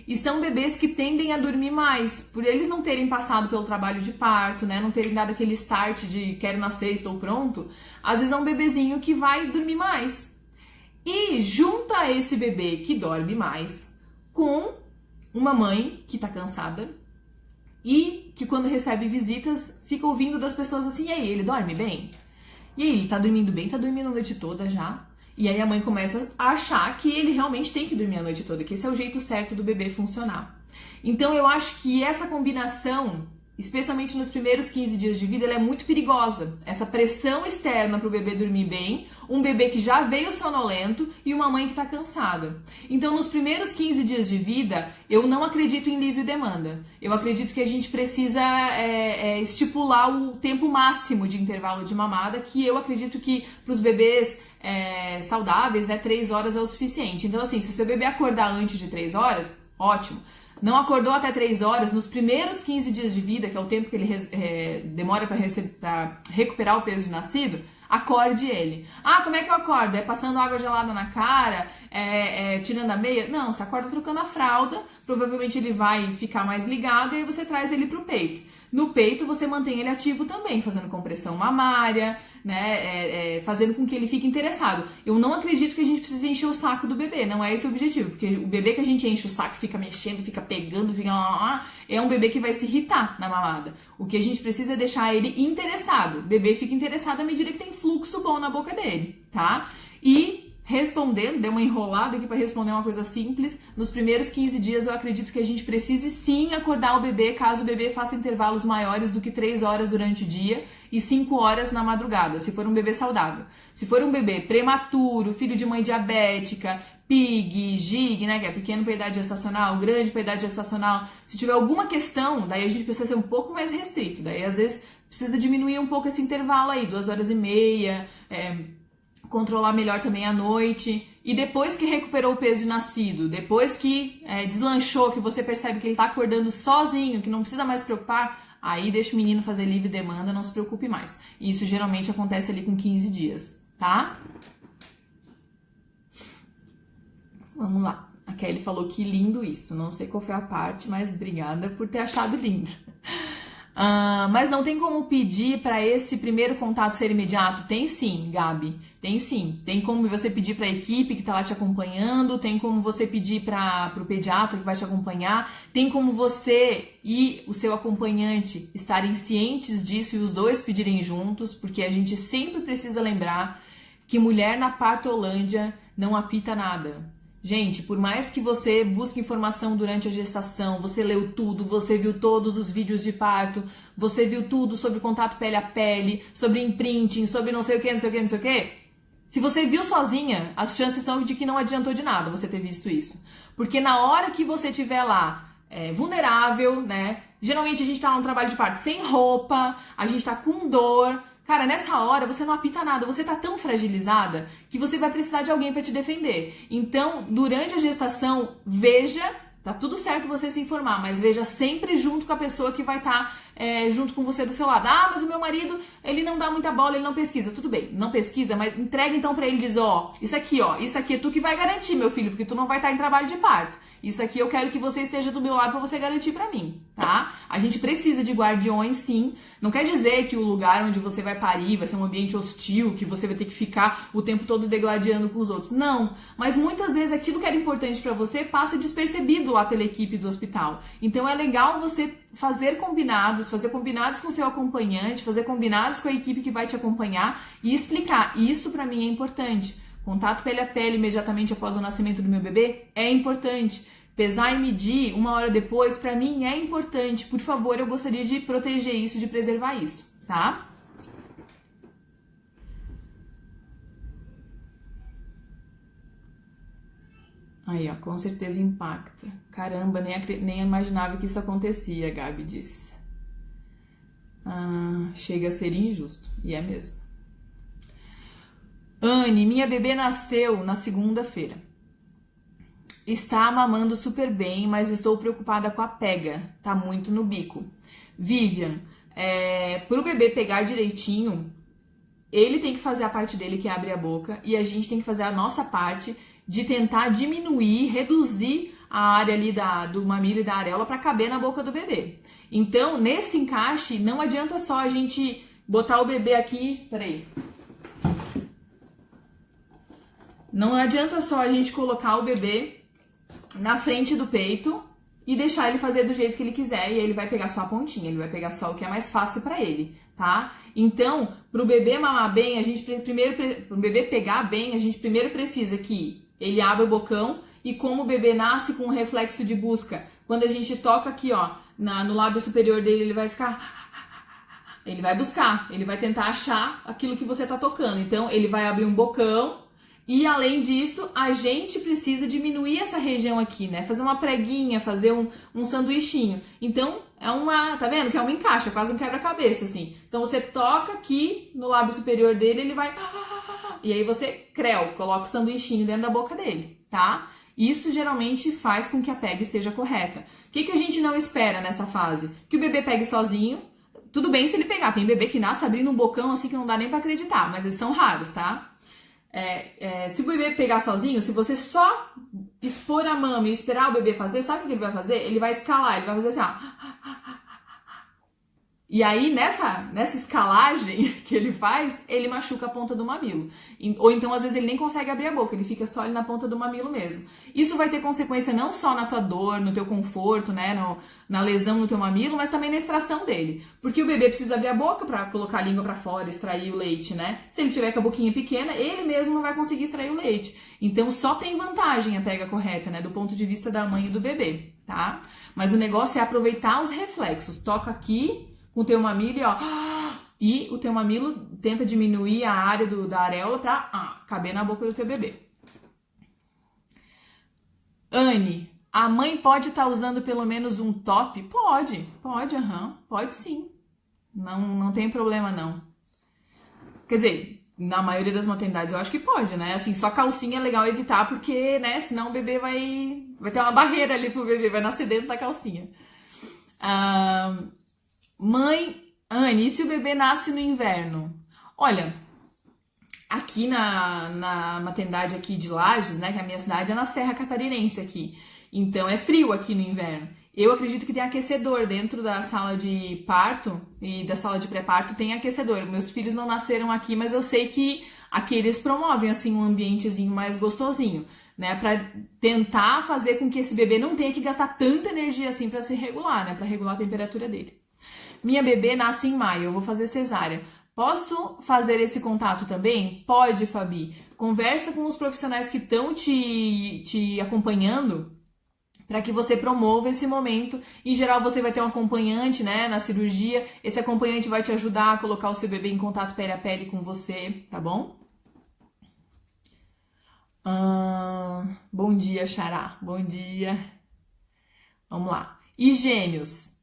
E são bebês que tendem a dormir mais, por eles não terem passado pelo trabalho de parto, né? Não terem dado aquele start de quero nascer, estou pronto. Às vezes é um bebezinho que vai dormir mais. E junta esse bebê que dorme mais com uma mãe que tá cansada e que quando recebe visitas fica ouvindo das pessoas assim, e aí, ele dorme bem? E aí, ele tá dormindo bem? Tá dormindo a noite toda já? E aí a mãe começa a achar que ele realmente tem que dormir a noite toda, que esse é o jeito certo do bebê funcionar. Então eu acho que essa combinação, especialmente nos primeiros 15 dias de vida, ela é muito perigosa. Essa pressão externa para o bebê dormir bem, um bebê que já veio sonolento e uma mãe que está cansada. Então, nos primeiros 15 dias de vida, eu não acredito em livre demanda. Eu acredito que a gente precisa estipular o tempo máximo de intervalo de mamada, que eu acredito que para os bebês saudáveis, né, 3 horas é o suficiente. Então, assim, se o seu bebê acordar antes de 3 horas, ótimo. Não acordou até 3 horas, nos primeiros 15 dias de vida, que é o tempo que ele demora para recuperar o peso de nascido, acorde ele. Ah, como é que eu acordo? É passando água gelada na cara? Tirando a meia? Não, você acorda trocando a fralda, provavelmente ele vai ficar mais ligado e aí você traz ele pro peito. No peito, você mantém ele ativo também, fazendo compressão mamária, né, fazendo com que ele fique interessado. Eu não acredito que a gente precise encher o saco do bebê, não é esse o objetivo, porque o bebê que a gente enche o saco, fica mexendo, fica pegando, é um bebê que vai se irritar na mamada. O que a gente precisa é deixar ele interessado. O bebê fica interessado à medida que tem fluxo bom na boca dele, tá? E respondendo, dei uma enrolada aqui para responder uma coisa simples. Nos primeiros 15 dias eu acredito que a gente precise sim acordar o bebê caso o bebê faça intervalos maiores do que 3 horas durante o dia e 5 horas na madrugada, se for um bebê saudável. Se for um bebê prematuro, filho de mãe diabética, PIG, GIG, né, que é pequeno para idade gestacional, grande para idade gestacional, se tiver alguma questão, daí a gente precisa ser um pouco mais restrito. Daí às vezes precisa diminuir um pouco esse intervalo aí, 2 horas e meia, controlar melhor também à noite. E depois que recuperou o peso de nascido, depois que deslanchou, que você percebe que ele tá acordando sozinho, que não precisa mais se preocupar, aí deixa o menino fazer livre demanda, não se preocupe mais. E isso geralmente acontece ali com 15 dias, tá? Vamos lá. A Kelly falou que lindo isso. Não sei qual foi a parte, mas obrigada por ter achado lindo. Mas não tem como pedir para esse primeiro contato ser imediato? Tem sim, Gabi. Tem sim. Tem como você pedir para a equipe que está lá te acompanhando, tem como você pedir para o pediatra que vai te acompanhar, tem como você e o seu acompanhante estarem cientes disso e os dois pedirem juntos, porque a gente sempre precisa lembrar que mulher na partolândia não apita nada. Gente, por mais que você busque informação durante a gestação, você leu tudo, você viu todos os vídeos de parto, você viu tudo sobre contato pele a pele, sobre imprinting, sobre não sei o que, não sei o que, não sei o que. Se você viu sozinha, as chances são de que não adiantou de nada você ter visto isso. Porque na hora que você estiver lá vulnerável, né? Geralmente a gente tá num trabalho de parto sem roupa, a gente tá com dor. Cara, nessa hora você não apita nada, você tá tão fragilizada que você vai precisar de alguém para te defender. Então, durante a gestação, veja, tá tudo certo você se informar, mas veja sempre junto com a pessoa que vai estar junto com você do seu lado. Ah, mas o meu marido, ele não dá muita bola, ele não pesquisa. Tudo bem, não pesquisa, mas entrega então pra ele e diz, isso aqui é tu que vai garantir, meu filho, porque tu não vai estar em trabalho de parto. Isso aqui eu quero que você esteja do meu lado pra você garantir pra mim, tá? A gente precisa de guardiões, sim. Não quer dizer que o lugar onde você vai parir vai ser um ambiente hostil, que você vai ter que ficar o tempo todo degladiando com os outros. Não, mas muitas vezes aquilo que era importante pra você passa despercebido lá pela equipe do hospital. Então é legal você fazer combinados com seu acompanhante, fazer combinados com a equipe que vai te acompanhar e explicar. Isso pra mim é importante. Contato pele a pele imediatamente após o nascimento do meu bebê é importante. Pesar e medir 1 hora depois, pra mim, é importante. Por favor, eu gostaria de proteger isso, de preservar isso, tá? Aí, ó, com certeza impacta. Caramba, nem imaginava que isso acontecia, a Gabi disse. Chega a ser injusto. E é mesmo. Anne, minha bebê nasceu na segunda-feira. Está mamando super bem, mas estou preocupada com a pega. Tá muito no bico. Vivian, pro bebê pegar direitinho, ele tem que fazer a parte dele, que é abrir a boca, e a gente tem que fazer a nossa parte de tentar diminuir, reduzir a área ali do mamilo e da areola para caber na boca do bebê. Então, nesse encaixe, não adianta só a gente botar o bebê aqui... Peraí. Não adianta só a gente colocar o bebê na frente do peito e deixar ele fazer do jeito que ele quiser e ele vai pegar só a pontinha, ele vai pegar só o que é mais fácil pra ele, tá? Então, pro bebê mamar bem, pro bebê pegar bem, a gente primeiro precisa que ele abra o bocão e como o bebê nasce com um reflexo de busca, quando a gente toca aqui, ó, no lábio superior dele, ele vai ficar... Ele vai buscar, ele vai tentar achar aquilo que você tá tocando. Então, ele vai abrir um bocão. E além disso, a gente precisa diminuir essa região aqui, né? Fazer uma preguinha, fazer um sanduichinho. Então, tá vendo? Que é um encaixe, é quase um quebra-cabeça, assim. Então, você toca aqui no lábio superior dele, ele vai... E aí você coloca o sanduichinho dentro da boca dele, tá? Isso geralmente faz com que a pega esteja correta. O que a gente não espera nessa fase? Que o bebê pegue sozinho. Tudo bem se ele pegar. Tem bebê que nasce abrindo um bocão assim que não dá nem pra acreditar, mas eles são raros, tá? Se o bebê pegar sozinho, se você só expor a mama e esperar o bebê fazer, sabe o que ele vai fazer? Ele vai escalar, ele vai fazer assim, ó. E aí, nessa escalagem que ele faz, ele machuca a ponta do mamilo. Ou então, às vezes, ele nem consegue abrir a boca, ele fica só ali na ponta do mamilo mesmo. Isso vai ter consequência não só na tua dor, no teu conforto, né, na lesão no teu mamilo, mas também na extração dele. Porque o bebê precisa abrir a boca pra colocar a língua pra fora, extrair o leite, né? Se ele tiver com a boquinha pequena, ele mesmo não vai conseguir extrair o leite. Então, só tem vantagem a pega correta, né, do ponto de vista da mãe e do bebê, tá? Mas o negócio é aproveitar os reflexos. Toca aqui com o teu mamilo e o teu mamilo tenta diminuir a área da areola pra caber na boca do teu bebê. Anne, a mãe pode estar usando pelo menos um top? Pode, pode sim. Não tem problema não. Quer dizer, na maioria das maternidades eu acho que pode, né? Assim, só calcinha é legal evitar porque, né, senão o bebê vai ter uma barreira ali pro bebê, vai nascer dentro da calcinha. Mãe, Anne, e se o bebê nasce no inverno? Olha, aqui na maternidade aqui de Lages, né, que é a minha cidade, é na Serra Catarinense aqui. Então é frio aqui no inverno. Eu acredito que tem aquecedor dentro da sala de parto e da sala de pré-parto tem aquecedor. Meus filhos não nasceram aqui, mas eu sei que aqui eles promovem assim um ambientezinho mais gostosinho, né, para tentar fazer com que esse bebê não tenha que gastar tanta energia assim para se regular, né, para regular a temperatura dele. Minha bebê nasce em maio, eu vou fazer cesárea. Posso fazer esse contato também? Pode, Fabi. Conversa com os profissionais que estão te acompanhando para que você promova esse momento. Em geral, você vai ter um acompanhante, né, na cirurgia. Esse acompanhante vai te ajudar a colocar o seu bebê em contato pele a pele com você, tá bom? Bom dia, Xará. Bom dia. Vamos lá. E gêmeos?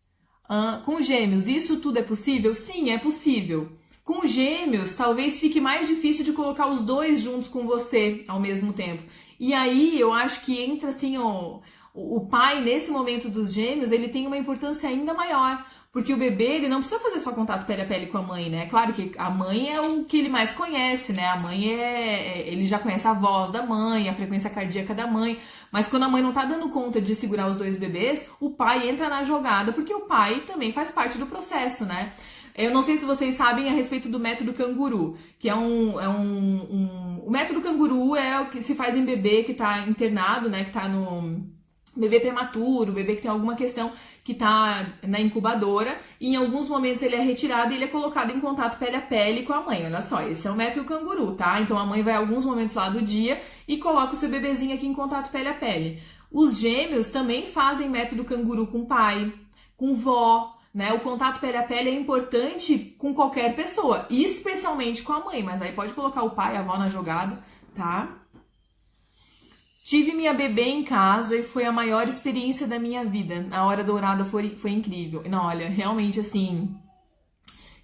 Com gêmeos, isso tudo é possível? Sim, é possível. Com gêmeos, talvez fique mais difícil de colocar os dois juntos com você ao mesmo tempo. E aí, eu acho que entra assim, o pai, nesse momento dos gêmeos, ele tem uma importância ainda maior. Porque o bebê, ele não precisa fazer só contato pele a pele com a mãe, né? Claro que a mãe é o que ele mais conhece, né? A mãe ele já conhece a voz da mãe, a frequência cardíaca da mãe. Mas quando a mãe não tá dando conta de segurar os dois bebês, o pai entra na jogada, porque o pai também faz parte do processo, né? Eu não sei se vocês sabem a respeito do método canguru, que o método canguru é o que se faz em bebê que tá internado, né? Que tá no bebê prematuro, bebê que tem alguma questão que tá na incubadora, e em alguns momentos ele é retirado e ele é colocado em contato pele a pele com a mãe. Olha só, esse é o método canguru, tá? Então a mãe vai alguns momentos lá do dia e coloca o seu bebezinho aqui em contato pele a pele. Os gêmeos também fazem método canguru com pai, com vó, né? O contato pele a pele é importante com qualquer pessoa, especialmente com a mãe, mas aí pode colocar o pai, a avó na jogada, tá? Tive minha bebê em casa e foi a maior experiência da minha vida. A hora dourada foi incrível. Não, olha, realmente assim,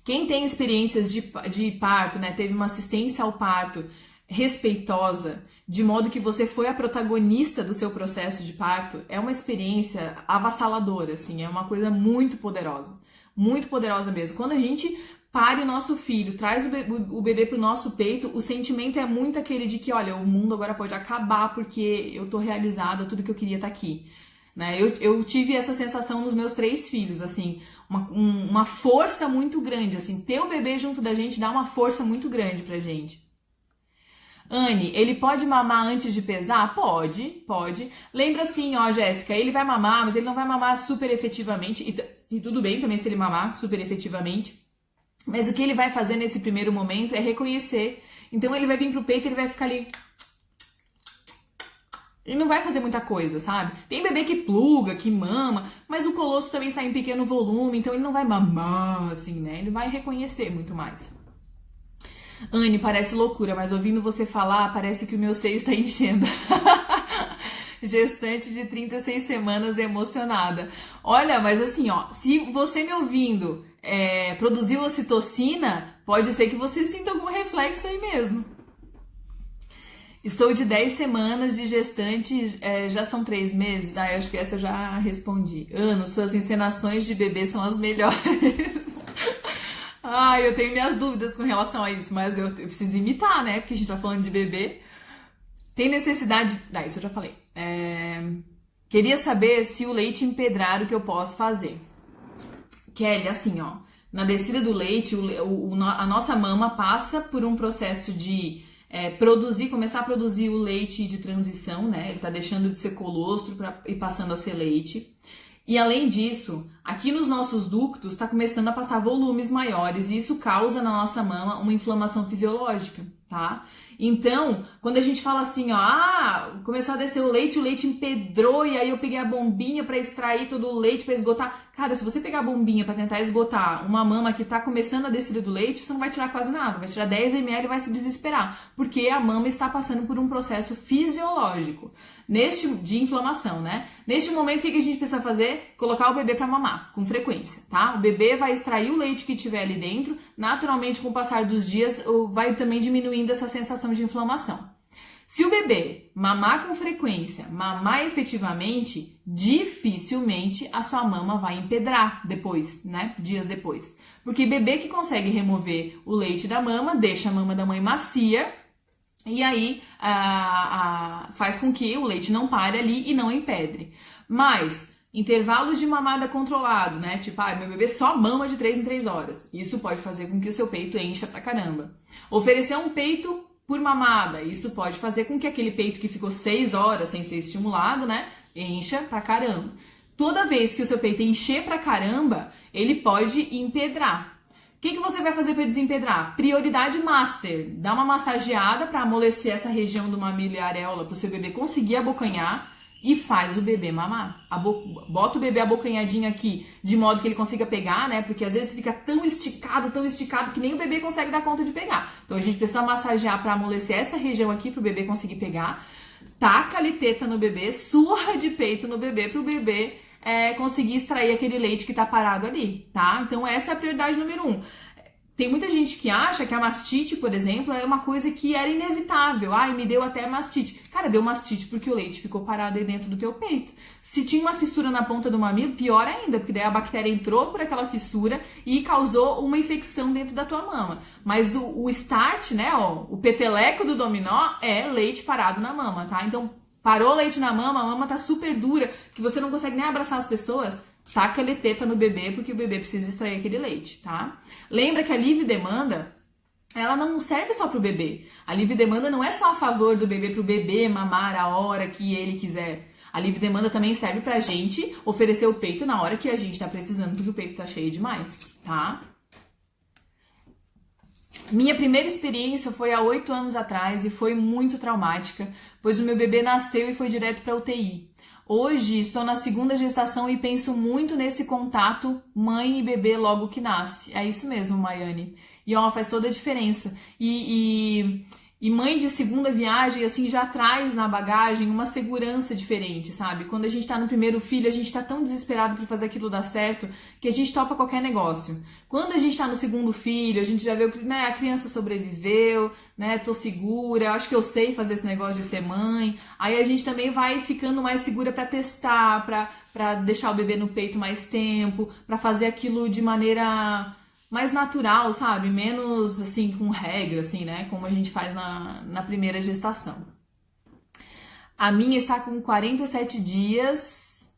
quem tem experiências de parto, né, teve uma assistência ao parto respeitosa, de modo que você foi a protagonista do seu processo de parto, é uma experiência avassaladora, assim, é uma coisa muito poderosa mesmo. Quando a gente pare o nosso filho, traz o bebê pro nosso peito, o sentimento é muito aquele de que, olha, o mundo agora pode acabar porque eu tô realizada, tudo que eu queria tá aqui. Né? Eu tive essa sensação nos meus 3 filhos, assim, uma força muito grande, assim, ter o bebê junto da gente dá uma força muito grande pra gente. Anne, ele pode mamar antes de pesar? Pode. Lembra assim, ó, Jéssica, ele vai mamar, mas ele não vai mamar super efetivamente, e tudo bem também se ele mamar super efetivamente. Mas o que ele vai fazer nesse primeiro momento é reconhecer. Então ele vai vir pro peito e ele vai ficar ali. Ele não vai fazer muita coisa, sabe? Tem bebê que pluga, que mama, mas o colosso também sai em pequeno volume, então ele não vai mamar, assim, né? Ele vai reconhecer muito mais. Anne, parece loucura, mas ouvindo você falar, parece que o meu seio está enchendo. Gestante de 36 semanas emocionada. Olha, mas assim, ó, se você me ouvindo produziu ocitocina, pode ser que você sinta algum reflexo aí mesmo. Estou de 10 semanas de gestante, já são 3 meses? Eu acho que essa eu já respondi. Ano, suas encenações de bebê são as melhores. Eu tenho minhas dúvidas com relação a isso, mas eu preciso imitar, né? Porque a gente tá falando de bebê. Tem necessidade... isso eu já falei. Queria saber se o leite empedrar, o que eu posso fazer. Kelly, assim, ó, na descida do leite, a nossa mama passa por um processo de começar a produzir o leite de transição, né? Ele tá deixando de ser colostro e passando a ser leite. E além disso, aqui nos nossos ductos está começando a passar volumes maiores e isso causa na nossa mama uma inflamação fisiológica, tá? Então, quando a gente fala assim, ó, começou a descer o leite empedrou e aí eu peguei a bombinha para extrair todo o leite, para esgotar. Cara, se você pegar a bombinha para tentar esgotar uma mama que tá começando a descida do leite, você não vai tirar quase nada, vai tirar 10 ml e vai se desesperar, porque a mama está passando por um processo fisiológico. De inflamação, né? Neste momento, o que a gente precisa fazer? Colocar o bebê para mamar, com frequência, tá? O bebê vai extrair o leite que tiver ali dentro, naturalmente, com o passar dos dias, vai também diminuindo essa sensação de inflamação. Se o bebê mamar com frequência, mamar efetivamente, dificilmente a sua mama vai empedrar depois, né? Dias depois. Porque bebê que consegue remover o leite da mama, deixa a mama da mãe macia, e aí faz com que o leite não pare ali e não empedre. Mas intervalos de mamada controlado, né? Tipo, meu bebê só mama de 3 em 3 horas. Isso pode fazer com que o seu peito encha pra caramba. Oferecer um peito por mamada. Isso pode fazer com que aquele peito que ficou 6 horas sem ser estimulado, né? Encha pra caramba. Toda vez que o seu peito encher pra caramba, ele pode empedrar. O que você vai fazer para desempedrar? Prioridade master. Dá uma massageada para amolecer essa região do mamilo e areola para o seu bebê conseguir abocanhar e faz o bebê mamar. Bota o bebê abocanhadinho aqui de modo que ele consiga pegar, né? Porque às vezes fica tão esticado que nem o bebê consegue dar conta de pegar. Então a gente precisa massagear para amolecer essa região aqui para o bebê conseguir pegar. Taca a teta no bebê, surra de peito no bebê para o bebê conseguir extrair aquele leite que tá parado ali, tá? Então essa é a prioridade número 1. tem muita gente que acha que a mastite, por exemplo, é uma coisa que era inevitável. Ai, me deu até mastite. Cara, deu mastite porque o leite ficou parado aí dentro do teu peito. Se tinha uma fissura na ponta do mamilo, pior ainda, porque daí a bactéria entrou por aquela fissura e causou uma infecção dentro da tua mama. Mas o start, né, ó, o peteleco do dominó é leite parado na mama, tá? Então, parou o leite na mama, a mama tá super dura, que você não consegue nem abraçar as pessoas, taca a leteta no bebê, porque o bebê precisa extrair aquele leite, tá? Lembra que a livre demanda, ela não serve só pro bebê. A livre demanda não é só a favor do bebê, pro bebê mamar a hora que ele quiser. A livre demanda também serve pra gente oferecer o peito na hora que a gente tá precisando, porque o peito tá cheio demais, tá? Minha primeira experiência foi há 8 anos atrás e foi muito traumática, pois o meu bebê nasceu e foi direto pra UTI. Hoje estou na segunda gestação e penso muito nesse contato mãe e bebê logo que nasce. É isso mesmo, Maiane. E ó, faz toda a diferença. E mãe de segunda viagem, assim, já traz na bagagem uma segurança diferente, sabe? Quando a gente tá no primeiro filho, a gente tá tão desesperado pra fazer aquilo dar certo que a gente topa qualquer negócio. Quando a gente tá no segundo filho, a gente já vê que, né, a criança sobreviveu, né, tô segura, acho que eu sei fazer esse negócio de ser mãe. Aí a gente também vai ficando mais segura pra testar, pra deixar o bebê no peito mais tempo, pra fazer aquilo de maneira mais natural, sabe? Menos, assim, com regra, assim, né? Como a gente faz na primeira gestação. A minha está com 47 dias.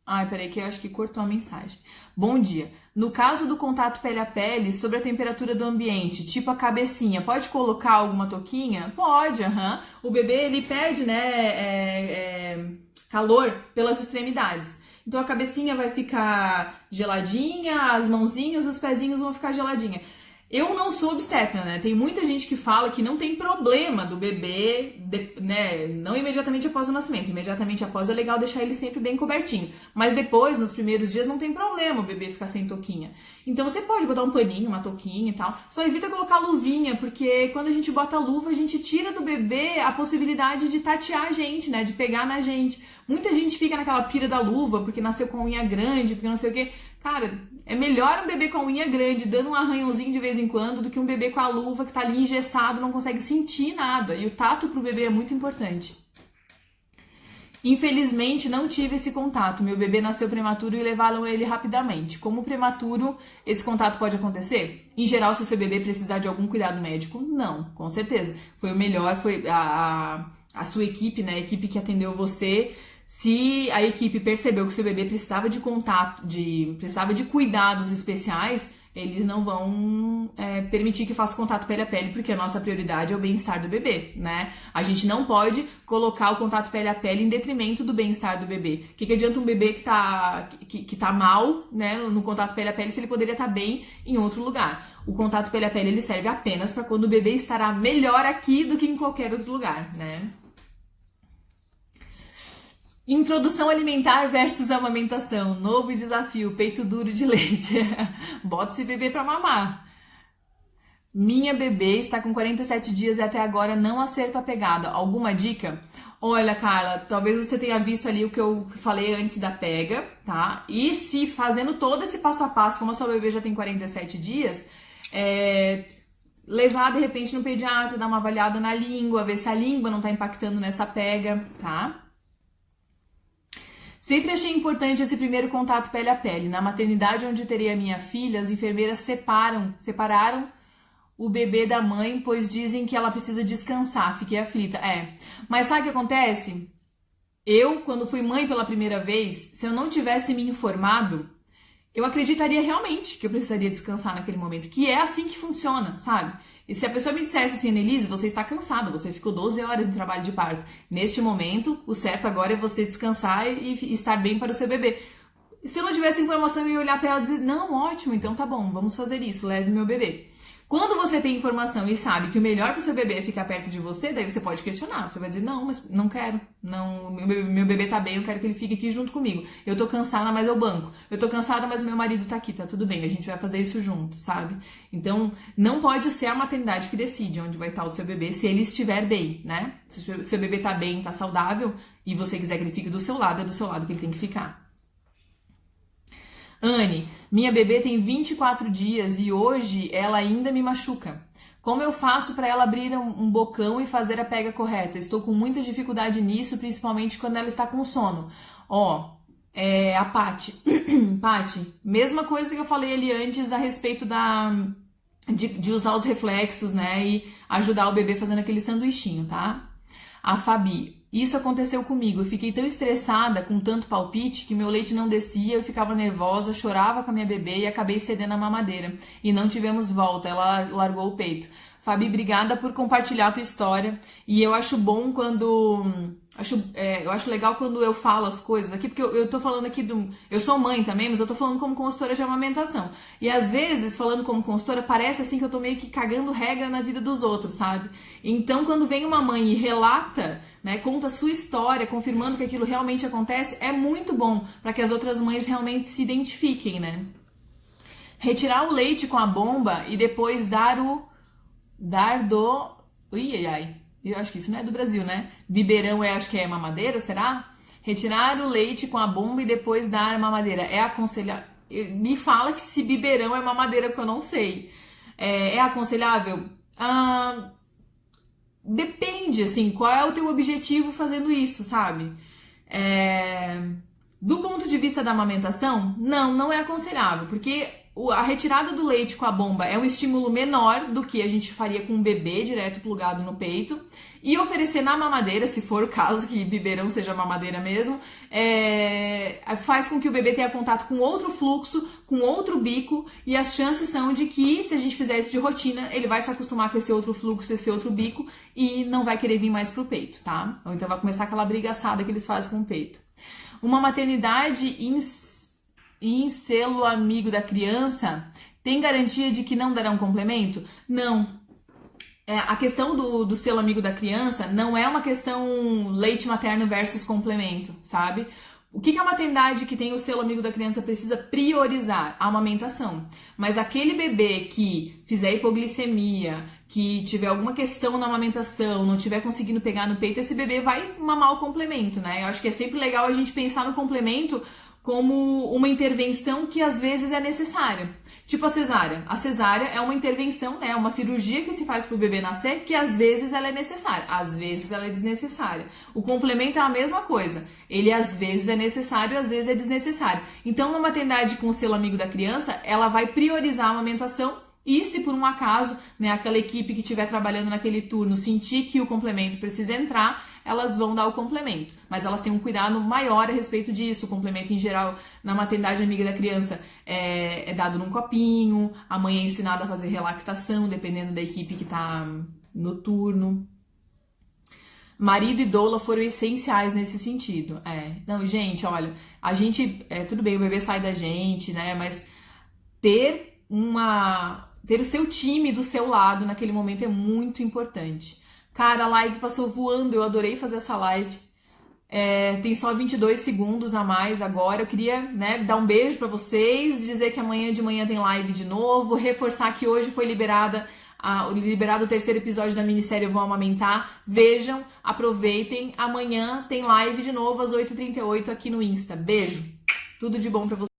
Ai, peraí que eu acho que cortou a mensagem. Bom dia. No caso do contato pele a pele, sobre a temperatura do ambiente, tipo a cabecinha, pode colocar alguma touquinha? Pode, aham. O bebê, ele perde, né, calor pelas extremidades. Então a cabecinha vai ficar geladinha, as mãozinhas, os pezinhos vão ficar geladinha. Eu não sou obstetra, né? Tem muita gente que fala que não tem problema do bebê, né? Não imediatamente após o nascimento. Imediatamente após é legal deixar ele sempre bem cobertinho. Mas depois, nos primeiros dias, não tem problema o bebê ficar sem touquinha. Então você pode botar um paninho, uma touquinha e tal. Só evita colocar luvinha, porque quando a gente bota luva, a gente tira do bebê a possibilidade de tatear a gente, né? De pegar na gente. Muita gente fica naquela pira da luva, porque nasceu com a unha grande, porque não sei o quê. Cara, é melhor um bebê com a unha grande, dando um arranhãozinho de vez em quando, do que um bebê com a luva que tá ali engessado, não consegue sentir nada. E o tato pro bebê é muito importante. Infelizmente, não tive esse contato. Meu bebê nasceu prematuro e levaram ele rapidamente. Como prematuro, esse contato pode acontecer? Em geral, se o seu bebê precisar de algum cuidado médico, não, com certeza. Foi o melhor, foi a sua equipe, né? A equipe que atendeu você. Se a equipe percebeu que o seu bebê precisava de contato, precisava de cuidados especiais, eles não vão permitir que faça contato pele a pele, porque a nossa prioridade é o bem-estar do bebê, né? A gente não pode colocar o contato pele a pele em detrimento do bem-estar do bebê. O que adianta um bebê que tá mal, né, no contato pele a pele, se ele poderia estar bem em outro lugar? O contato pele a pele, ele serve apenas para quando o bebê estará melhor aqui do que em qualquer outro lugar, né? Introdução alimentar versus amamentação. Novo desafio, peito duro de leite. Bota esse bebê pra mamar. Minha bebê está com 47 dias e até agora não acerto a pegada. Alguma dica? Olha, Carla, talvez você tenha visto ali o que eu falei antes da pega, tá? E se fazendo todo esse passo a passo, como a sua bebê já tem 47 dias, levar de repente no pediatra, dar uma avaliada na língua, ver se a língua não tá impactando nessa pega, tá? Sempre achei importante esse primeiro contato pele a pele. Na maternidade onde terei a minha filha, as enfermeiras separaram o bebê da mãe, pois dizem que ela precisa descansar. Fiquei aflita. Mas sabe o que acontece? Eu, quando fui mãe pela primeira vez, se eu não tivesse me informado, eu acreditaria realmente que eu precisaria descansar naquele momento. Que é assim que funciona, sabe? E se a pessoa me dissesse assim, Annelise, você está cansada, você ficou 12 horas em trabalho de parto. Neste momento, o certo agora é você descansar e estar bem para o seu bebê. Se eu não tivesse informação, eu ia olhar para ela e dizer, não, ótimo, então tá bom, vamos fazer isso, leve meu bebê. Quando você tem informação e sabe que o melhor para o seu bebê é ficar perto de você, daí você pode questionar. Você vai dizer, não, mas não quero. Não, meu bebê tá bem, eu quero que ele fique aqui junto comigo. Eu tô cansada, mas eu banco. Eu tô cansada, mas o meu marido tá aqui, tá tudo bem. A gente vai fazer isso junto, sabe? Então, não pode ser a maternidade que decide onde vai estar o seu bebê, se ele estiver bem, né? Se o seu bebê tá bem, tá saudável, e você quiser que ele fique do seu lado, é do seu lado que ele tem que ficar. Anne, minha bebê tem 24 dias e hoje ela ainda me machuca. Como eu faço para ela abrir um bocão e fazer a pega correta? Estou com muita dificuldade nisso, principalmente quando ela está com sono. Ó, a Paty. Paty, mesma coisa que eu falei ali antes a respeito de usar os reflexos, né? E ajudar o bebê fazendo aquele sanduichinho, tá? A Fabi, isso aconteceu comigo. Eu fiquei tão estressada com tanto palpite que meu leite não descia, eu ficava nervosa, chorava com a minha bebê e acabei cedendo a mamadeira. E não tivemos volta, ela largou o peito. Fabi, obrigada por compartilhar a tua história. E eu acho bom quando. Eu acho legal quando eu falo as coisas aqui, porque eu tô falando aqui do. Eu sou mãe também, mas eu tô falando como consultora de amamentação. E às vezes, falando como consultora, parece assim que eu tô meio que cagando regra na vida dos outros, sabe? Então, quando vem uma mãe e relata, né, conta a sua história, confirmando que aquilo realmente acontece, é muito bom para que as outras mães realmente se identifiquem, né? Retirar o leite com a bomba e depois dar do. Ui, ai, ai. Eu acho que isso não é do Brasil, né? Biberão acho que é mamadeira, será? Retirar o leite com a bomba e depois dar mamadeira. É aconselhável? Me fala que se biberão é mamadeira, porque eu não sei. É aconselhável? Depende, assim, qual é o teu objetivo fazendo isso, sabe? Do ponto de vista da amamentação, não é aconselhável, porque a retirada do leite com a bomba é um estímulo menor do que a gente faria com um bebê direto plugado no peito. E oferecer na mamadeira, se for o caso, que biberão seja mamadeira mesmo, faz com que o bebê tenha contato com outro fluxo, com outro bico, e as chances são de que, se a gente fizer isso de rotina, ele vai se acostumar com esse outro fluxo, esse outro bico, e não vai querer vir mais pro peito, tá? Ou então vai começar aquela brigaçada que eles fazem com o peito. Uma maternidade em selo amigo da criança tem garantia de que não dará um complemento? Não. A questão do selo amigo da criança não é uma questão leite materno versus complemento, sabe? O que a maternidade que tem o selo amigo da criança precisa priorizar? A amamentação. Mas aquele bebê que fizer hipoglicemia, que tiver alguma questão na amamentação, não tiver conseguindo pegar no peito, esse bebê vai mamar o complemento, né? Eu acho que é sempre legal a gente pensar no complemento como uma intervenção que às vezes é necessária. Tipo a cesárea. A cesárea é uma intervenção, né? Uma cirurgia que se faz para o bebê nascer, que às vezes ela é necessária, às vezes ela é desnecessária. O complemento é a mesma coisa. Ele às vezes é necessário, às vezes é desnecessário. Então, uma maternidade com o selo amigo da criança, ela vai priorizar a amamentação. E se por um acaso, né, aquela equipe que estiver trabalhando naquele turno sentir que o complemento precisa entrar, elas vão dar o complemento. Mas elas têm um cuidado maior a respeito disso. O complemento, em geral, na maternidade amiga da criança, é dado num copinho, a mãe é ensinada a fazer relactação, dependendo da equipe que está no turno. Marido e doula foram essenciais nesse sentido. Não, gente, olha, a gente, tudo bem, o bebê sai da gente, né, mas ter o seu time do seu lado naquele momento é muito importante. Cara, a live passou voando, eu adorei fazer essa live. Tem só 22 segundos a mais agora. Eu queria, né, dar um beijo pra vocês, dizer que amanhã de manhã tem live de novo, reforçar que hoje foi liberado o terceiro episódio da minissérie Eu Vou Amamentar. Vejam, aproveitem. Amanhã tem live de novo às 8h38 aqui no Insta. Beijo. Tudo de bom pra vocês.